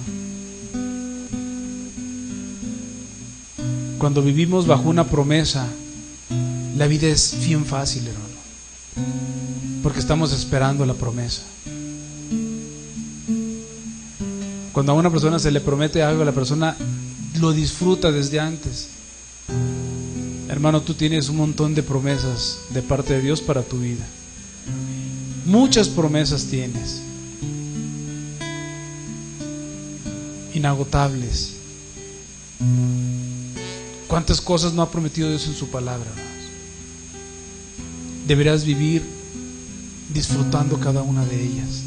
Cuando vivimos bajo una promesa, la vida es bien fácil, hermano, porque estamos esperando la promesa. Cuando a una persona se le promete algo, la persona lo disfruta desde antes. Hermano, tú tienes un montón de promesas de parte de Dios para tu vida. Muchas promesas tienes, inagotables. ¿Cuántas cosas no ha prometido Dios en su palabra, hermanos? Deberás vivir disfrutando cada una de ellas.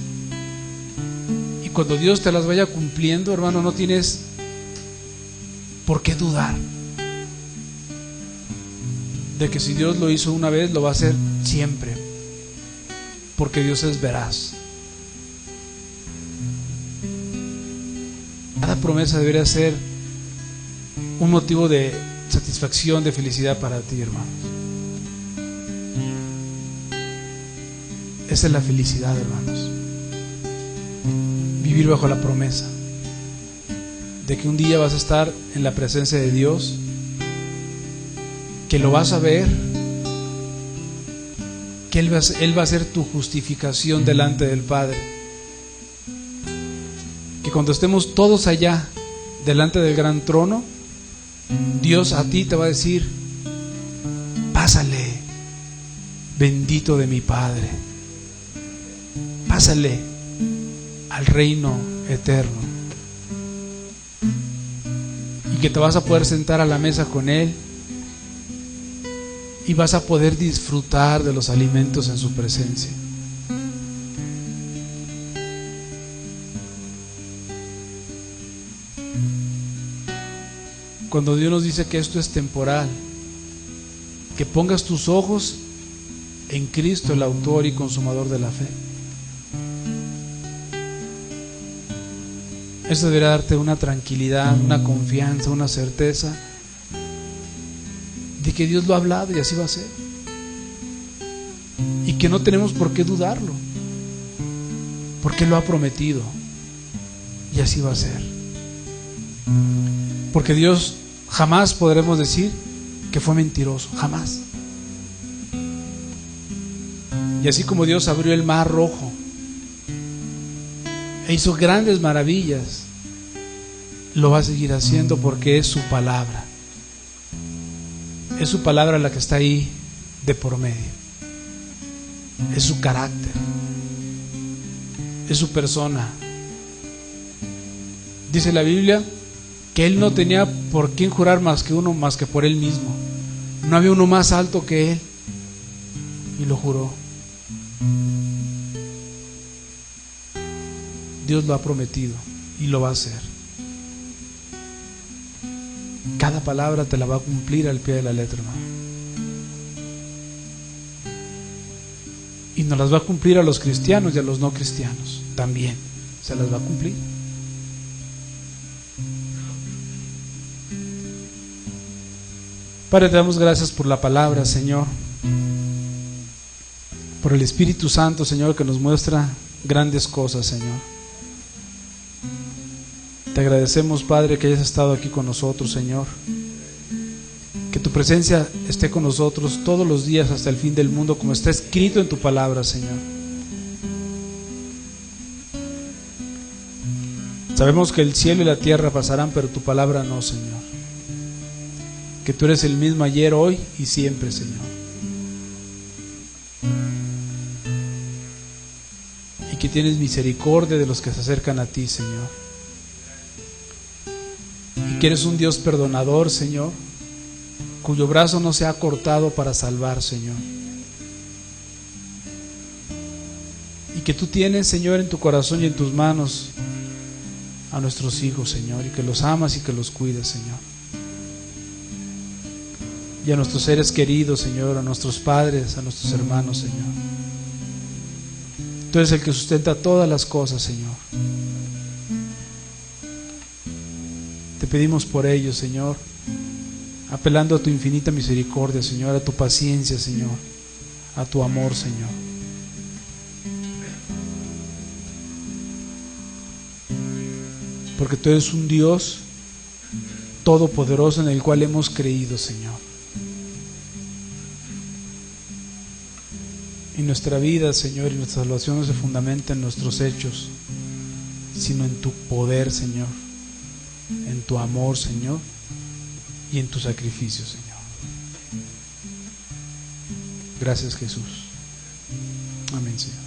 Y cuando Dios te las vaya cumpliendo, hermano, no tienes por qué dudar de que si Dios lo hizo una vez, lo va a hacer siempre, porque Dios es veraz. Cada promesa debería ser un motivo de satisfacción, de felicidad para ti, hermanos. Esa es la felicidad, hermanos. Vivir bajo la promesa de que un día vas a estar en la presencia de Dios, que lo vas a ver, que Él va a ser tu justificación delante del Padre, que cuando estemos todos allá delante del gran trono, Dios a ti te va a decir: pásale, bendito de mi Padre, pásale al reino eterno. Y que te vas a poder sentar a la mesa con Él y vas a poder disfrutar de los alimentos en su presencia. Cuando Dios nos dice que esto es temporal, que pongas tus ojos en Cristo, el autor y consumador de la fe, eso deberá darte una tranquilidad, una confianza, una certeza de que Dios lo ha hablado y así va a ser, y que no tenemos por qué dudarlo, porque lo ha prometido y así va a ser. Porque Dios jamás podremos decir que fue mentiroso, jamás. Y así como Dios abrió el mar Rojo e hizo grandes maravillas, lo va a seguir haciendo porque es su palabra. Es su palabra la que está ahí de por medio. Es su carácter, es su persona. Dice la Biblia que Él no tenía por quién jurar más que uno, más que por Él mismo. No había uno más alto que Él, y lo juró. Dios lo ha prometido y lo va a hacer. Cada palabra te la va a cumplir al pie de la letra, hermano. Y nos las va a cumplir a los cristianos y a los no cristianos también. Se las va a cumplir. Padre, te damos gracias por la palabra, Señor, por el Espíritu Santo, Señor, que nos muestra grandes cosas, Señor. Te agradecemos, Padre, que hayas estado aquí con nosotros, Señor. Que tu presencia esté con nosotros todos los días hasta el fin del mundo, como está escrito en tu palabra, Señor. Sabemos que el cielo y la tierra pasarán, pero tu palabra no, Señor. Que tú eres el mismo ayer, hoy y siempre, Señor. Y que tienes misericordia de los que se acercan a ti, Señor. Y que eres un Dios perdonador, Señor, cuyo brazo no se ha cortado para salvar, Señor. Y que tú tienes, Señor, en tu corazón y en tus manos a nuestros hijos, Señor, y que los amas y que los cuidas, Señor. Y a nuestros seres queridos, Señor, a nuestros padres, a nuestros hermanos, Señor. Tú eres el que sustenta todas las cosas, Señor. Te pedimos por ellos, Señor, apelando a tu infinita misericordia, Señor, a tu paciencia, Señor, a tu amor, Señor. Porque tú eres un Dios todopoderoso en el cual hemos creído, Señor. Y nuestra vida, Señor, y nuestra salvación no se fundamenta en nuestros hechos, sino en tu poder, Señor, en tu amor, Señor, y en tu sacrificio, Señor. Gracias, Jesús. Amén, Señor.